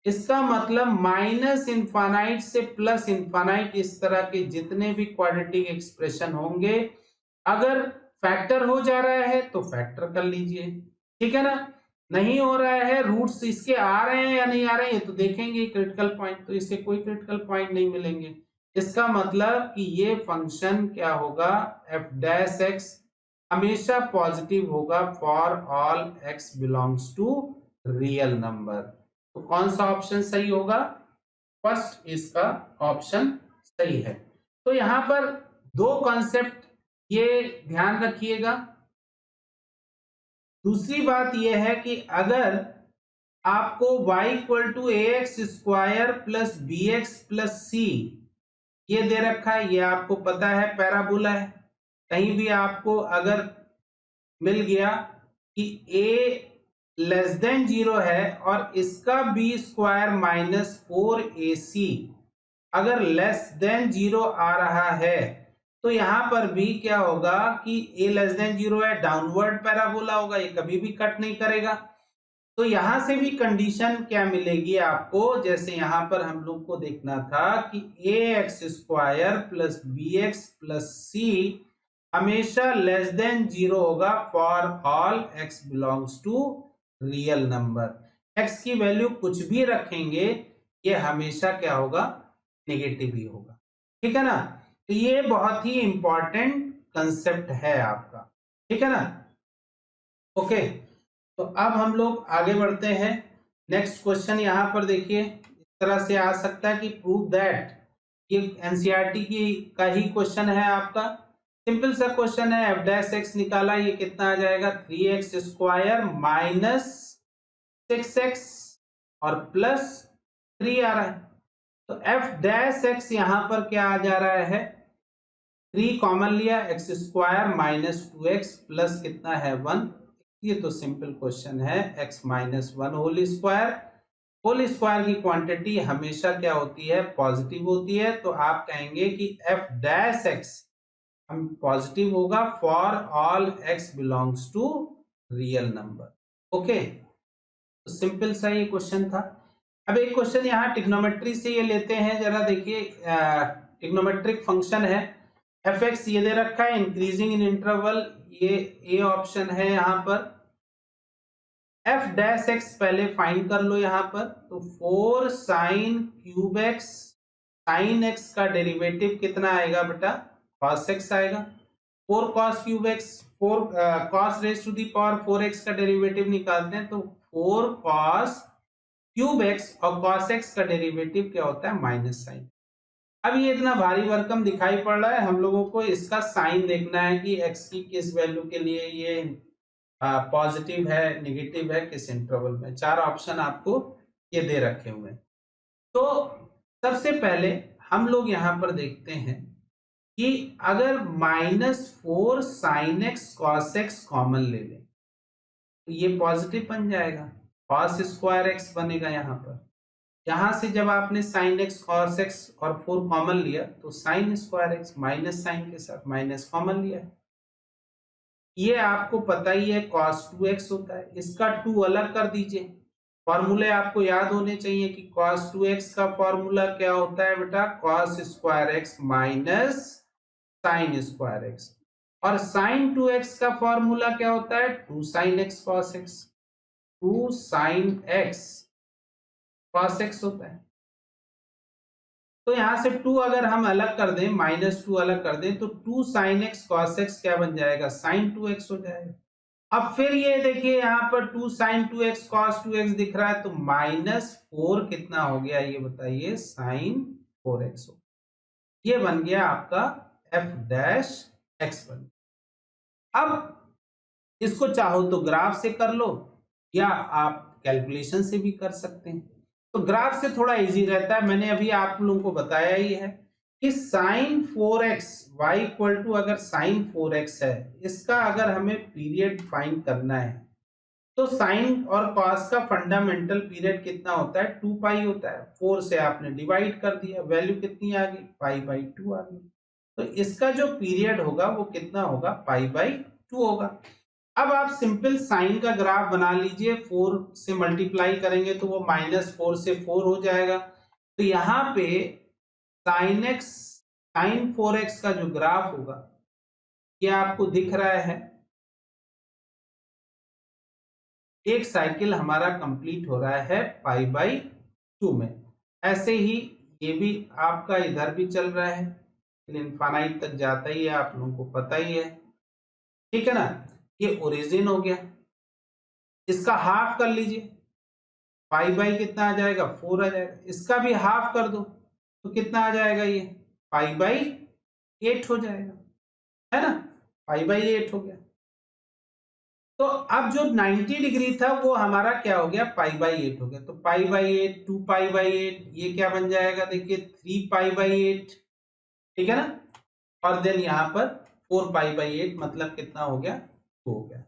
इसका मतलब माइनस इनफाइनाइट से प्लस इनफाइनाइट, इस तरह के जितने भी क्वाड्रेटिक एक्सप्रेशन होंगे, अगर फैक्टर हो जा रहा है तो फैक्टर कर लीजिए, ठीक है ना। नहीं हो रहा है, रूट्स इसके आ रहे हैं या नहीं आ रहे हैं ये तो देखेंगे क्रिटिकल पॉइंट, तो इसके कोई क्रिटिकल पॉइंट नहीं मिलेंगे। इसका मतलब कि ये फंक्शन क्या होगा, f' हमेशा पॉजिटिव होगा for all x belongs to real number. तो कौन सा ऑप्शन सही होगा, फर्स्ट इसका ऑप्शन सही है। तो यहां पर दो कॉन्सेप्ट ये ध्यान रखिएगा। दूसरी बात यह है कि अगर आपको y equal to ax² plus bx plus c ये दे रखा है, ये आपको पता है पैराबोला है। कहीं भी आपको अगर मिल गया कि a लेस देन 0 है और इसका b² माइनस 4ac अगर लेस देन 0 आ रहा है, तो यहां पर भी क्या होगा कि a लेस देन 0 है, डाउनवर्ड पैराबोला होगा, ये कभी भी कट नहीं करेगा। तो यहां से भी कंडीशन क्या मिलेगी आपको, जैसे यहां पर हम लोग को देखना था कि ax² plus bx plus c हमेशा लेस देन 0 होगा for all x belongs to real number. x की वैल्यू कुछ भी रखेंगे ये हमेशा क्या होगा, नेगेटिव ही होगा। ठीक है ना, तो ये बहुत ही इंपॉर्टेंट कंसेप्ट है आपका। ठीक है ना, ओके। तो अब हम लोग आगे बढ़ते हैं। नेक्स्ट क्वेश्चन यहां पर देखिए इस तरह से आ सकता है कि प्रूव दैट, ये एनसीईआरटी की का ही क्वेश्चन है आपका। सिंपल सा क्वेश्चन है, एफ डैश एक्स निकाला, ये कितना आ जाएगा 3x² माइनस 6x और प्लस 3 आ रहा है। तो एफ डैश एक्स यहां पर क्या आ जा रहा है, 3 कॉमन लिया, x² माइनस 2x प्लस कितना है 1। ये तो सिंपल क्वेश्चन है, x माइनस 1 होल स्क्वायर की क्वांटिटी हमेशा क्या होती है, पॉजिटिव होती है। तो आप कहेंगे कि एफ डैश एक्स हम पॉजिटिव होगा for all x belongs to real number. Okay, तो सिंपल सा ये क्वेश्चन था। अब एक क्वेश्चन यहाँ ट्रिग्नोमेट्री से ये लेते हैं, जरा देखिए। ट्रिग्नोमेट्रिक फंक्शन है एफ एक्स, ये दे रखा है इंक्रीजिंग इन इंटरवल, ये ए ऑप्शन है यहाँ पर। एफ डैश एक्स पहले फाइंड कर लो यहाँ पर, तो 4 sine cube x, sine x का डेरिवेटिव कितना आएगा बेटा, कॉस एक्स आएगा। 4 cos cube x, 4 cos raise to the power 4x का डेरिवेटिव निकालते हैं, तो 4 कॉस क्यूब एक्स और कॉस एक्स का डेरिवेटिव क्या होता है, माइनस साइन। अब ये इतना भारी भरकम दिखाई पड़ रहा है, हम लोगों को इसका साइन देखना है कि x की किस वैल्यू के लिए ये पॉजिटिव है, नेगेटिव है, किस इंटरवल में। 4 ऑप्शन आपको ये दे रखे हुए हैं। तो सबसे पहले हम लोग यहां पर देखते हैं कि अगर -4 sin x cos x common ले लें तो ये पॉजिटिव बन जाएगा, cos² x बनेगा यहाँ पर। यहां से जब आपने sin x cos x और 4 कॉमन लिया तो sin² x माइनस साइन के साथ माइनस कॉमन लिया है। ये आपको पता ही है cos 2x होता है, इसका 2 अलग कर दीजिए। फॉर्मूले आपको याद होने चाहिए कि cos 2x का फॉर्मूला क्या होता है बेटा, cos² x minus sin² x, और sin 2x का फॉर्मूला क्या होता है, 2 sin x cos x, 2 sin x cos x होता है। तो यहां से 2 अगर हम अलग कर दें, -2 अलग कर दें, तो 2 sin x cos x क्या बन जाएगा, sin 2x हो जाएगा। अब फिर ये देखिए यहाँ पर 2 sin 2x cos 2x दिख रहा है, तो -4 कितना हो गया ये बताइए, sin 4x हो। ये बन गया आपका f डैश x बन। अब इसको चाहो तो ग्राफ से कर लो या आप कैलकुलेशन से भी कर सकते हैं। तो ग्राफ से थोड़ा इजी रहता है, मैंने अभी आप लोगों को बताया ही है कि sin 4x y equal to, अगर sin 4x है, इसका अगर हमें पीरियड फाइंड करना है तो साइन और कॉस का फंडामेंटल पीरियड कितना होता है, 2 पाई होता है। 4 से आपने डिवाइड कर दिया, वैल्यू कितनी आ गई, पाई/2 आ गई। तो इसका जो पीरियड होगा वो कितना होगा, पाई/2 होगा। अब आप सिंपल साइन का ग्राफ बना लीजिए, 4 से मल्टीप्लाई करेंगे तो वो -4 से 4 हो जाएगा। तो यहाँ पे sin 4x का जो ग्राफ होगा ये आपको दिख रहा है, एक साइकिल हमारा कंप्लीट हो रहा है पाई/2 में। ऐसे ही ये भी आपका इधर भी चल रहा है, इनफाइनाइट तक जाता ही है, आप लोगों को पता ही है। ठीक है ना, ये ओरिजिन हो गया, इसका हाफ कर लीजिए, पाई कितना आ जाएगा, 4 आ जाएगा। इसका भी हाफ कर दो तो कितना आ जाएगा, ये पाई/8 हो जाएगा, है ना, पाई/8 हो गया। तो अब जो 90 डिग्री था वो हमारा क्या हो गया, पाई/8 हो गया। तो पाई/8, 2 पाई/8, ये क्या बन जाएगा, देखिए 3 पाई/8। ठीक है ना, और देन यहाँ पर 4 पाई/8, मतलब कितना हो गया, 2 हो गया।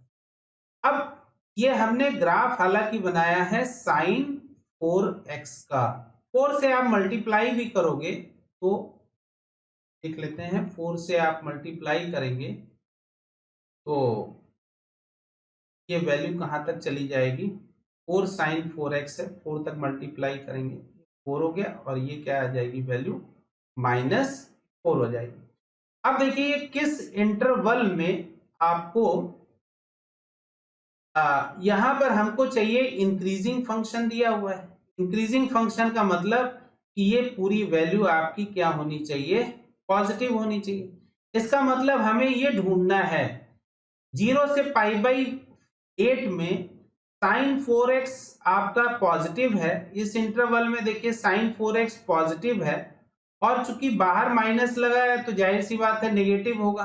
अब ये हमने ग्राफ हालांकि बनाया है sin 4x का, 4 से आप मल्टीप्लाई भी करोगे तो देख लेते हैं, 4 से आप मल्टीप्लाई करेंगे तो ये वैल्यू कहां तक चली जाएगी, 4 साइन 4x है, 4 तक मल्टीप्लाई करेंगे 4 हो गया, और ये क्या आ जाएगी वैल्यू -4 हो जाएगी। अब देखिए किस इंटरवल में आपको यहां पर हमको चाहिए इंक्रीजिंग फंक्शन दिया हुआ है। इंक्रीजिंग फंक्शन का मतलब कि ये पूरी वैल्यू आपकी क्या होनी चाहिए, पॉजिटिव होनी चाहिए। इसका मतलब हमें ये ढूंढना है 0 से π/8 में साइन 4x आपका पॉजिटिव है। इस इंटरवल में देखिए साइन 4x पॉजिटिव है, और चूंकि बाहर माइनस लगा है तो जाहिर सी बात है नेगेटिव होगा।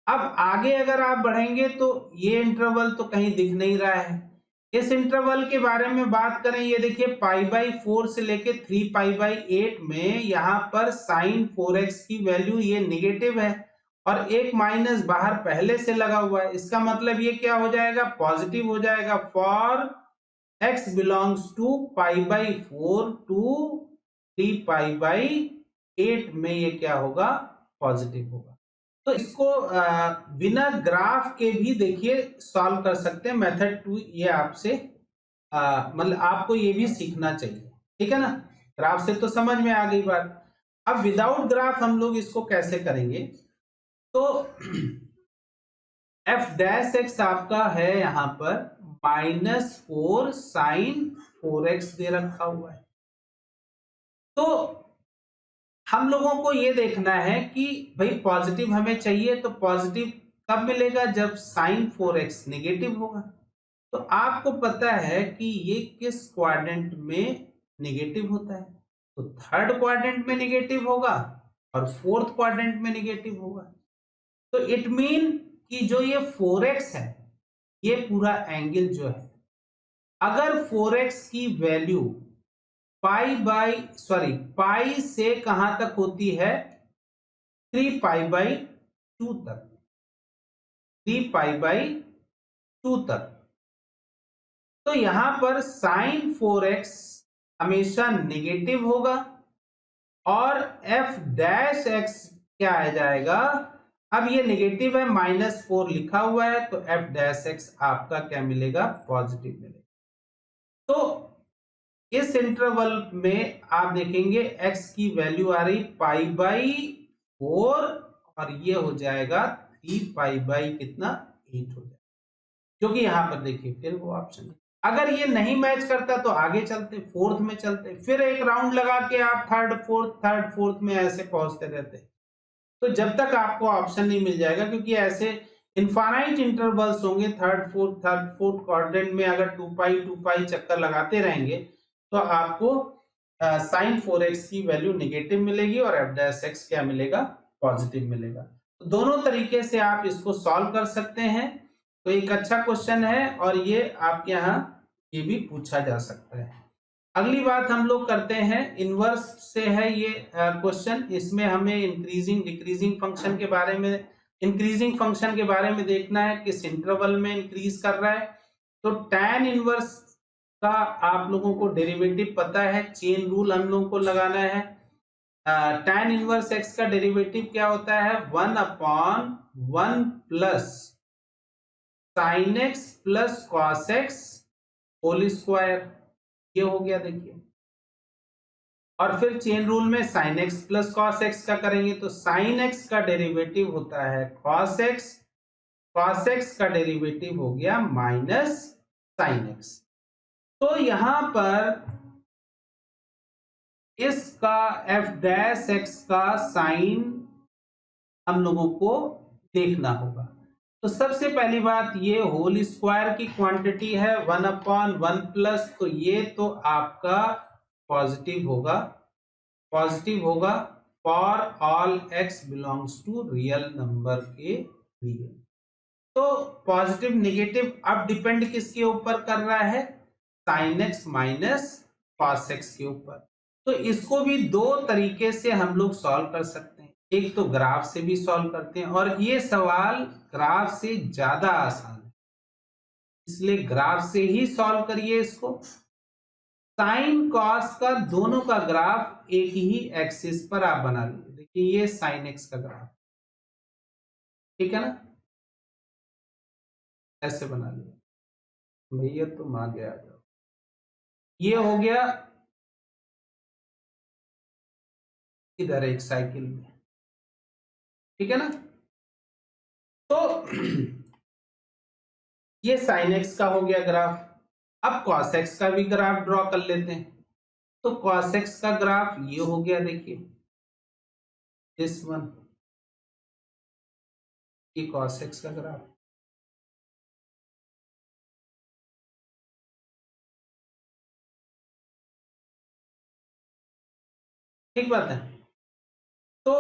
अब आगे अगर आप बढ़ेंगे तो ये इंटरवल तो कहीं दिख नहीं रहा है। इस इंटरवल के बारे में बात करें, ये देखिए π/4 से लेके 3π/8 में यहाँ पर साइन 4x की वैल्यू ये नेगेटिव है, और एक माइनस बाहर पहले से लगा हुआ है। इसका मतलब ये क्या हो जाएगा, पॉजिटिव हो जाएगा। For x belongs to π/4 to 3π/8 में ये क्या होगा, पॉजिटिव होगा। तो इसको बिना ग्राफ के भी देखिए सॉल्व कर सकते हैं। मेथड 2 ये आपसे मतलब आपको ये भी सीखना चाहिए, ठीक है ना। ग्राफ से तो समझ में आ गई बात। अब विदाउट ग्राफ हम लोग इसको कैसे करेंगे, तो f' आपका है यहां पर -4 साइन 4x दे रखा हुआ है। तो हम लोगों को ये देखना है कि भाई पॉजिटिव हमें चाहिए, तो पॉजिटिव कब मिलेगा, जब साइन 4x नेगेटिव होगा। तो आपको पता है कि ये किस क्वाड्रेंट में नेगेटिव होता है, तो थर्ड क्वाड्रेंट में नेगेटिव होगा और फोर्थ क्वाड्रेंट में नेगेटिव होगा। तो इट मीन कि जो ये 4x है, ये पूरा एंगल जो है, अगर 4x की वैल्यू पाई से कहां तक होती है, 3π/2 तक, 3π/2 तक। तो यहां पर साइन 4x हमेशा नेगेटिव होगा, और f' क्या आ जाएगा, अब ये नेगेटिव है, -4 लिखा हुआ है, तो f' आपका क्या मिलेगा, पॉजिटिव मिलेगा। तो इस इंटरवल में आप देखेंगे x की वैल्यू आ रही π/4, और ये हो जाएगा 3π/ कितना 8 हो जाएगा, क्योंकि यहां पर देखिए फिर वो ऑप्शन, अगर ये नहीं मैच करता तो आगे चलते, फोर्थ में चलते, फिर एक राउंड लगा के आप थर्ड फोर्थ में ऐसे पहुंचते रहते। तो जब तक आपको ऑप्शन नहीं मिल जाएगा, क्योंकि ऐसे इनफाइनाइट इंटरवल्स होंगे, थर्ड फोर्थ क्वाड्रेंट में अगर 2π चक्कर लगाते रहेंगे, तो आपको साइन 4x की वैल्यू नेगेटिव मिलेगी और f' क्या मिलेगा, पॉजिटिव मिलेगा। तो दोनों तरीके से आप इसको सॉल्व कर सकते हैं। तो एक अच्छा क्वेश्चन है, और ये आपके यहाँ ये भी पूछा जा सकता है। अगली बात हम लोग करते हैं, इनवर्स से है ये क्वेश्चन। इसमें हमें इंक्रीजिंग डिक्रीजिंग फंक्शन के बारे में, इंक्रीजिंग फंक्शन के बारे में देखना है, किस इंटरवल में इंक्रीज कर रहा है। तो tan इनवर्स का आप लोगों को डेरिवेटिव पता है, चेन रूल हम लोगों को लगाना है। tan इनवर्स x का डेरिवेटिव क्या होता है, 1/1 plus sine x plus cos x whole square, ये हो गया देखिए। और फिर चेन रूल में sine x plus cos x का करेंगे, तो साइन x का डेरिवेटिव होता है कॉस x, कॉस x का डेरिवेटिव हो गया माइनस साइन x। तो यहां पर इसका f' का साइन हम लोगों को देखना होगा। तो सबसे पहली बात, ये होल स्क्वायर की क्वांटिटी है 1/1 प्लस, तो ये तो आपका पॉजिटिव होगा, पॉजिटिव होगा for all x belongs to real number के लिए। तो पॉजिटिव नेगेटिव अब डिपेंड किसके ऊपर कर रहा है, sine x minus cos x के ऊपर। तो इसको भी दो तरीके से हम लोग सॉल्व कर सकते हैं, एक तो ग्राफ से भी सॉल्व करते हैं, और ये सवाल ग्राफ से ज्यादा आसान है, इसलिए ग्राफ से ही सॉल्व करिए इसको। साइन कॉस का दोनों का ग्राफ एक ही एक्सिस पर आप बना लीजिए। देखिए ये साइन एक्स का ग्राफ, ठीक है ना, ऐसे बना लिया। भैया तुम आगे आ जाओ। ये हो गया इधर एक साइकिल में, ठीक है ना। तो ये साइन एक्स का हो गया ग्राफ। अब कॉस एक्स का भी ग्राफ ड्रॉ कर लेते हैं। तो कॉस एक्स का ग्राफ ये हो गया, देखिए दिस वन, ये कॉस एक्स का ग्राफ। ठीक बात है। तो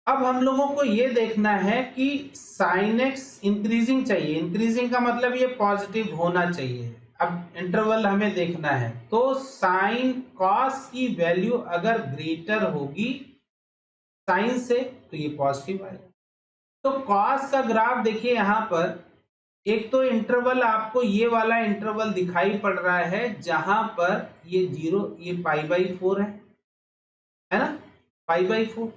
अब हम लोगों को ये देखना है कि साइन एक्स इंक्रीजिंग चाहिए। इंक्रीजिंग का मतलब ये पॉजिटिव होना चाहिए। अब इंटरवल हमें देखना है, तो साइन कॉस की वैल्यू अगर ग्रेटर होगी साइन से तो ये पॉजिटिव आएगा। तो कॉस का ग्राफ देखिए यहां पर, एक तो इंटरवल आपको ये वाला इंटरवल दिखाई पड़ रहा है जहां पर ये 0, ये π/4 है ना, π/4।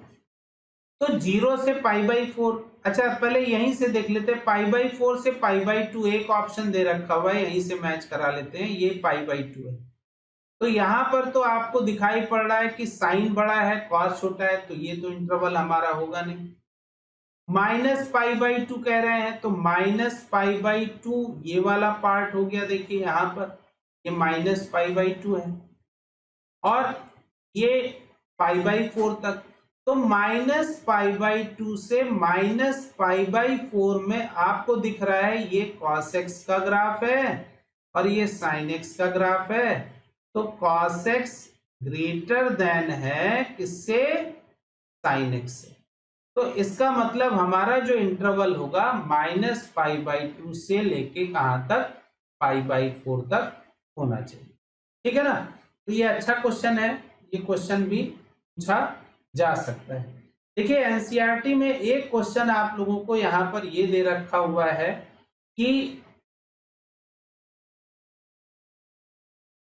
तो 0 से π/4, अच्छा पहले यहीं से देख लेते हैं, π/4 से π/2 एक ऑप्शन दे रखा हुआ है, यहीं से मैच करा लेते हैं, ये π/2 है। तो यहां पर तो आपको दिखाई पड़ रहा है कि साइन बड़ा है कॉस छोटा है, तो ये तो इंटरवल हमारा होगा नहीं। -π/2 कह रहे हैं, तो -π/2 ये वाला पार्ट हो गया, देखिए यहां पर ये -π/2 है, और ये π/4 तक। तो -π/2 से -π/4 में आपको दिख रहा है ये cos x का ग्राफ है और ये sin x का ग्राफ है। तो cos x ग्रेटर देन है किससे, sin x से। तो इसका मतलब हमारा जो इंटरवल होगा -π/2 से लेके कहां तक, π/4 तक होना चाहिए। ठीक है ना। तो ये अच्छा क्वेश्चन है, ये क्वेश्चन भी पूछा जा सकता है। देखिए एनसीईआरटी में एक क्वेश्चन आप लोगों को यहां पर ये दे रखा हुआ है कि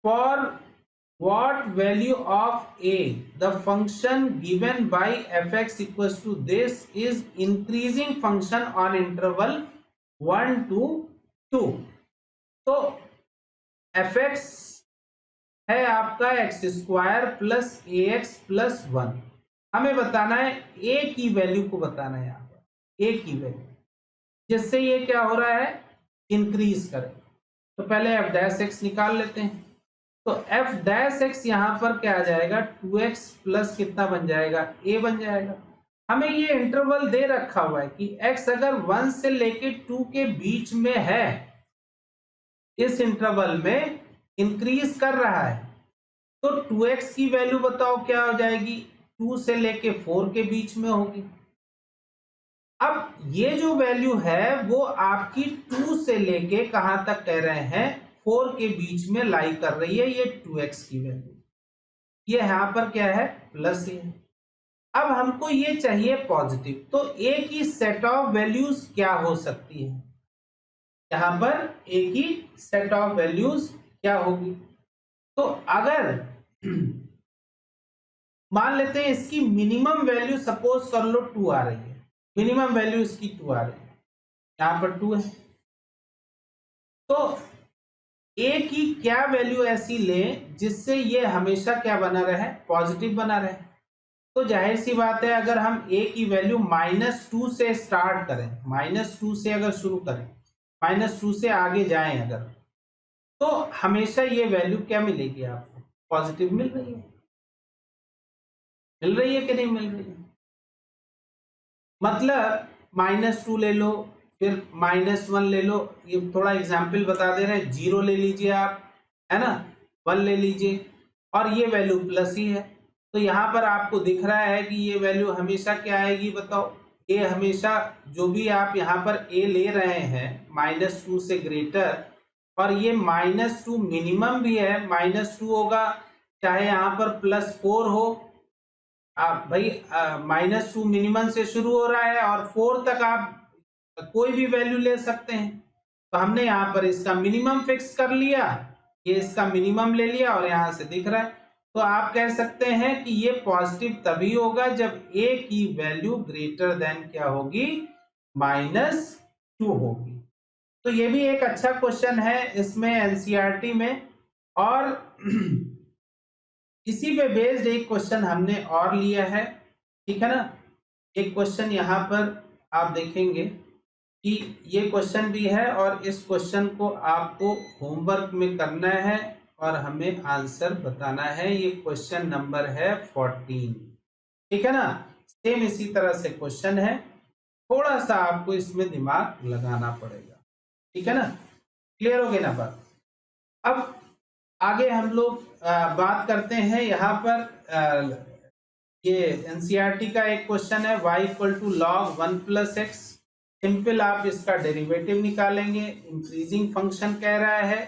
for what value of a the function given by fx equals to this is increasing function on interval 1 to 2। तो fx है आपका x² प्लस ax प्लस 1। हमें बताना है a की वैल्यू को बताना है, यहाँ पर a की वैल्यू, जिससे ये क्या हो रहा है, इंक्रीज करे। तो पहले f' निकाल लेते हैं। तो f' यहां पर क्या आ जाएगा, 2x प्लस कितना बन जाएगा, a बन जाएगा। हमें ये इंटरवल दे रखा हुआ है कि x अगर 1 से लेके 2 के बीच में है, इस इंटरवल में इंक्रीज कर रहा है, तो 2x की वैल्यू बताओ क्या हो जाएगी, 2 से लेके 4 के बीच में होगी। अब ये जो वैल्यू है वो आपकी 2 से लेके कहां तक कह रहे हैं, 4 के बीच में लाई कर रही है ये 2x की वैल्यू। ये यहां पर क्या है, प्लस ए। अब हमको ये चाहिए पॉजिटिव, तो a की सेट ऑफ वैल्यूज क्या हो सकती है, यहां पर a की सेट ऑफ वैल्यूज क्या होगी। तो अगर मान लेते हैं इसकी मिनिमम वैल्यू सपोज कर लो 2 आ रही है, मिनिमम वैल्यू इसकी 2 आ रही है, यहां पर 2 है, तो a की क्या वैल्यू ऐसी ले जिससे ये हमेशा क्या बना रहे, पॉजिटिव बना रहे। तो जाहिर सी बात है अगर हम a की वैल्यू -2 से स्टार्ट करें, -2 से अगर शुरू करें, -2 से आगे जाएं अगर, तो हमेशा ये वैल्यू क्या मिलेगी आपको, पॉजिटिव मिल रही है। मिल रही है कि नहीं मिल रही है, मतलब -2 ले लो, फिर -1 ले लो, ये थोड़ा एग्जाम्पल बता दे रहे हैं, 0 ले लीजिए आप, है ना, 1 ले लीजिए, और ये वैल्यू प्लस ही है। तो यहाँ पर आपको दिख रहा है कि ये वैल्यू हमेशा क्या आएगी बताओ, ए हमेशा, जो भी आप यहाँ पर ए ले रहे हैं -2 से ग्रेटर, और ये -2 मिनिमम भी है, -2 होगा चाहे यहाँ पर +4 हो, आप भाई -2 मिनिमम से शुरू हो रहा है और 4 तक आप कोई भी वैल्यू ले सकते हैं। तो हमने यहाँ पर इसका मिनिमम फिक्स कर लिया, ये इसका मिनिमम ले लिया और यहाँ से दिख रहा है। तो आप कह सकते हैं कि ये पॉजिटिव तभी होगा जब a की वैल्यू ग्रेटर देन क्या होगी, -2 होगी। तो ये भी एक अच्छा क्वेश्चन है इसमें एनसीईआरटी में। और इसी पे बेस्ड एक क्वेश्चन हमने और लिया है, ठीक है ना। एक क्वेश्चन यहाँ पर आप देखेंगे कि ये क्वेश्चन भी है और इस क्वेश्चन को आपको होमवर्क में करना है और हमें आंसर बताना है। ये क्वेश्चन नंबर है 14, ठीक है ना। सेम इसी तरह से क्वेश्चन है, थोड़ा सा आपको इसमें दिमाग लगाना पड़ेगा, ठीक है ना। क्लियर हो गई ना बात। अब आगे हम लोग बात करते हैं यहाँ पर ये एनसीईआरटी का एक क्वेश्चन है y = log 1 + x। सिंपल आप इसका डेरिवेटिव निकालेंगे। इंक्रीजिंग फंक्शन कह रहा है,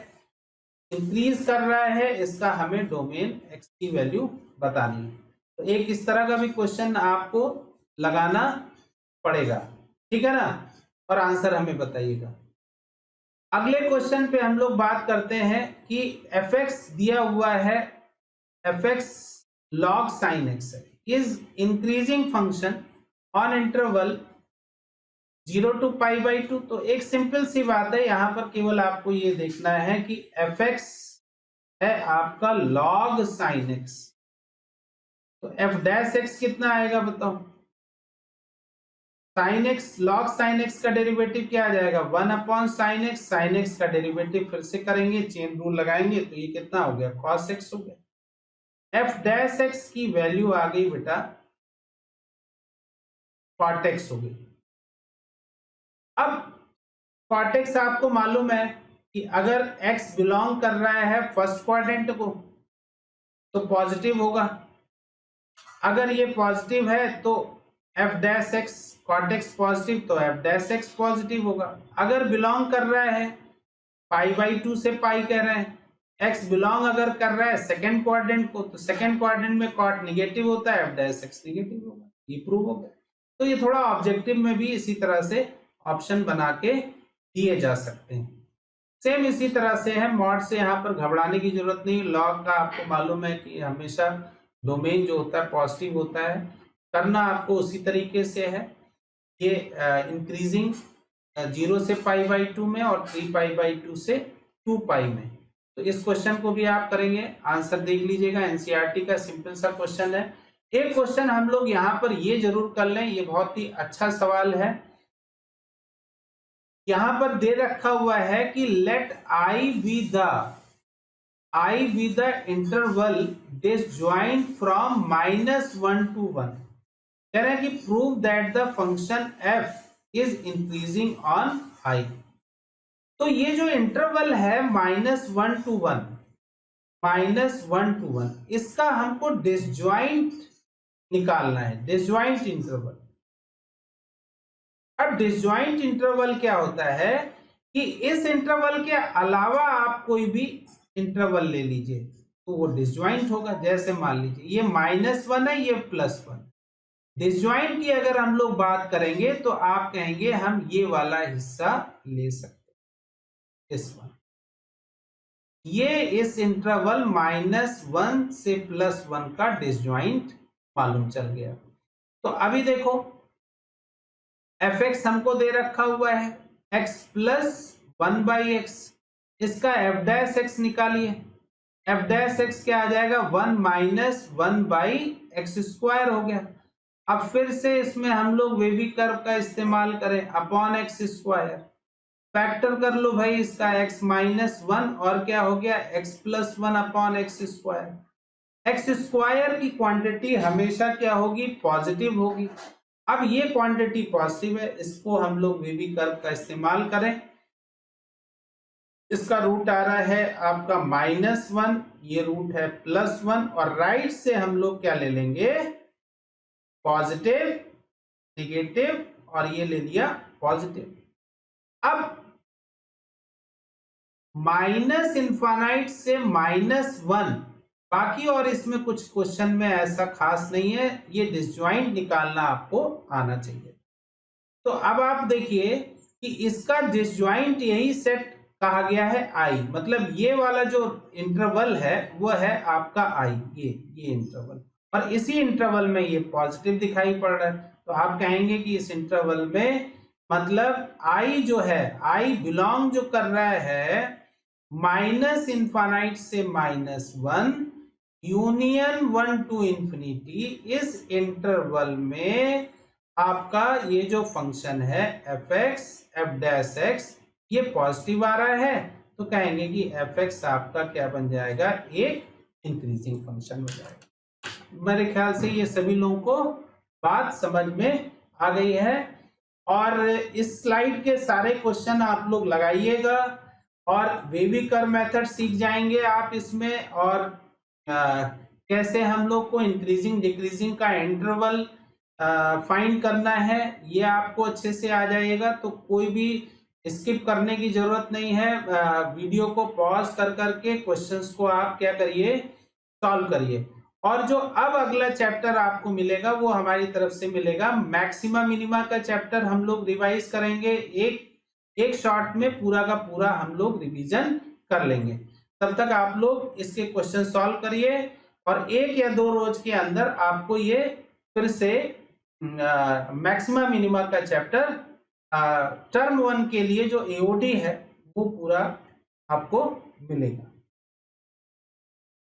इंक्रीज कर रहा है, इसका हमें डोमेन x की वैल्यू बतानी है। तो एक इस तरह का भी क्वेश्चन आपको लगाना पड़ेगा, ठीक है ना, और आंसर हमें बताइएगा। अगले क्वेश्चन पे हम लोग बात करते हैं कि fx दिया हुआ है, fx log sin x is increasing function on interval 0 to π/2। तो एक सिंपल सी बात है, यहां पर केवल आपको ये देखना है कि fx है आपका log sin x, तो f' कितना आएगा बताओ। sin x, log sin x का डेरिवेटिव क्या आ जाएगा 1/sin x। sin x का डेरिवेटिव फिर से करेंगे, चेन रूल लगाएंगे, तो ये कितना हो गया cos x हो गया। f' की वैल्यू आ गई बेटा cot x हो गई। अब cot x आपको मालूम है कि अगर x बिलोंग कर रहा है फर्स्ट क्वाड्रेंट को तो पॉजिटिव होगा। अगर ये पॉजिटिव है तो f' cot x पॉजिटिव, तो f' पॉजिटिव होगा। अगर बिलोंग कर रहा है π/2 से पाई कह रहे हैं, x बिलोंग अगर कर रहा है सेकेंड क्वाड्रेंट को, तो सेकेंड क्वाड्रेंट में cot निगेटिव होता है, f' निगेटिव होगा। ये प्रूव हो गया। तो ये थोड़ा ऑब्जेक्टिव में भी इसी तरह से ऑप्शन बना के दिए जा सकते हैं। सेम इसी तरह से है, मॉड से यहाँ पर घबराने की जरूरत नहीं। लॉग का आपको मालूम है कि हमेशा डोमेन जो होता है पॉजिटिव होता है, करना आपको उसी तरीके से है। ये इंक्रीजिंग 0 से π/2 में और 3π/2 से 2π में। तो इस क्वेश्चन को भी आप करेंगे, आंसर देख लीजिएगा। एनसीईआरटी का सिंपल सा क्वेश्चन है। एक क्वेश्चन हम लोग यहाँ पर ये जरूर कर लें, ये बहुत ही अच्छा सवाल है। यहां पर दे रखा हुआ है कि late I be the interval disjoint from -1 to 1। कह रहे हैं कि prove that the function f is increasing on I। तो ये जो इंटरवल है -1 to 1, इसका हमको डिसजॉइंट निकालना है, डिसजॉइंट इंटरवल। अब डिसजॉइंट इंटरवल क्या होता है कि इस इंटरवल के अलावा आप कोई भी इंटरवल ले लीजिए तो वो डिसजॉइंट होगा। जैसे मान लीजिए ये -1 है, ये +1। डिसजॉइंट की अगर हम लोग बात करेंगे तो आप कहेंगे हम ये वाला हिस्सा ले सकते हैं, इस वाला। ये इस इंटरवल -1 से +1 का डिसजॉइंट मालूम चल गया। तो अभी देखो fx हमको दे रखा हुआ है x + 1/x, इसका f' निकालिए। f' क्या आ जाएगा 1 - 1/x² हो गया। अब फिर से इसमें हम लोग वेवी कर्व का इस्तेमाल करें, अपॉन x²। फैक्टर कर लो भाई इसका x - 1 और क्या हो गया x + 1/x²। x² की क्वांटिटी हमेशा क्या होगी पॉजिटिव होगी। अब ये क्वांटिटी पॉजिटिव है, इसको हम लोग वेवी कर्व का इस्तेमाल करें। इसका रूट आ रहा है आपका -1, ये रूट है +1 और राइट से हम लोग क्या ले लेंगे पॉजिटिव, नेगेटिव और ये ले लिया पॉजिटिव। अब -∞ से -1 बाकी और इसमें कुछ क्वेश्चन में ऐसा खास नहीं है, ये डिसजॉइंट निकालना आपको आना चाहिए। तो अब आप देखिए कि इसका डिसजॉइंट यही सेट कहा गया है I, मतलब ये वाला जो इंटरवल है वो है आपका I, ये इंटरवल, और इसी इंटरवल में ये पॉजिटिव दिखाई पड़ रहा है। तो आप कहेंगे कि इस इंटरवल में मतलब आई जो है, आई बिलोंग जो कर रहा है माइनस इनफाइनाइट से -1 यूनियन 1 टू इंफिनिटी, इस इंटरवल में आपका ये जो फंक्शन है f x F dash x ये पॉजिटिव आ रहा है, तो कहेंगे कि एफ एक्स आपका क्या बन जाएगा, एक इंक्रीजिंग फंक्शन हो जाएगा। मेरे ख्याल से ये सभी लोगों को बात समझ में आ गई है। और इस स्लाइड के सारे क्वेश्चन आप लोग लगाइएगा और बेबी कर्व मेथड सीख जाएंगे आप इसमें, और कैसे हम लोग को इंक्रीजिंग डिक्रीजिंग का इंटरवल फाइंड करना है ये आपको अच्छे से आ जाएगा। तो कोई भी स्किप करने की जरूरत नहीं है, वीडियो को पॉज कर करके क्वेश्चंस को आप क्या करिए, सॉल्व करिए। और जो अब अगला चैप्टर आपको मिलेगा वो हमारी तरफ से मिलेगा मैक्सिमा मिनिमा का चैप्टर, हम लोग रिवाइज करेंगे, एक शॉर्ट में पूरा का पूरा हम लोग रिवीजन कर लेंगे। तब तक आप लोग इसके क्वेश्चन सॉल्व करिए और 1 या 2 रोज के अंदर आपको ये फिर से मैक्सिमा मिनिमा का चैप्टर टर्म 1 के लिए जो एओडी है वो पूरा आपको मिलेगा।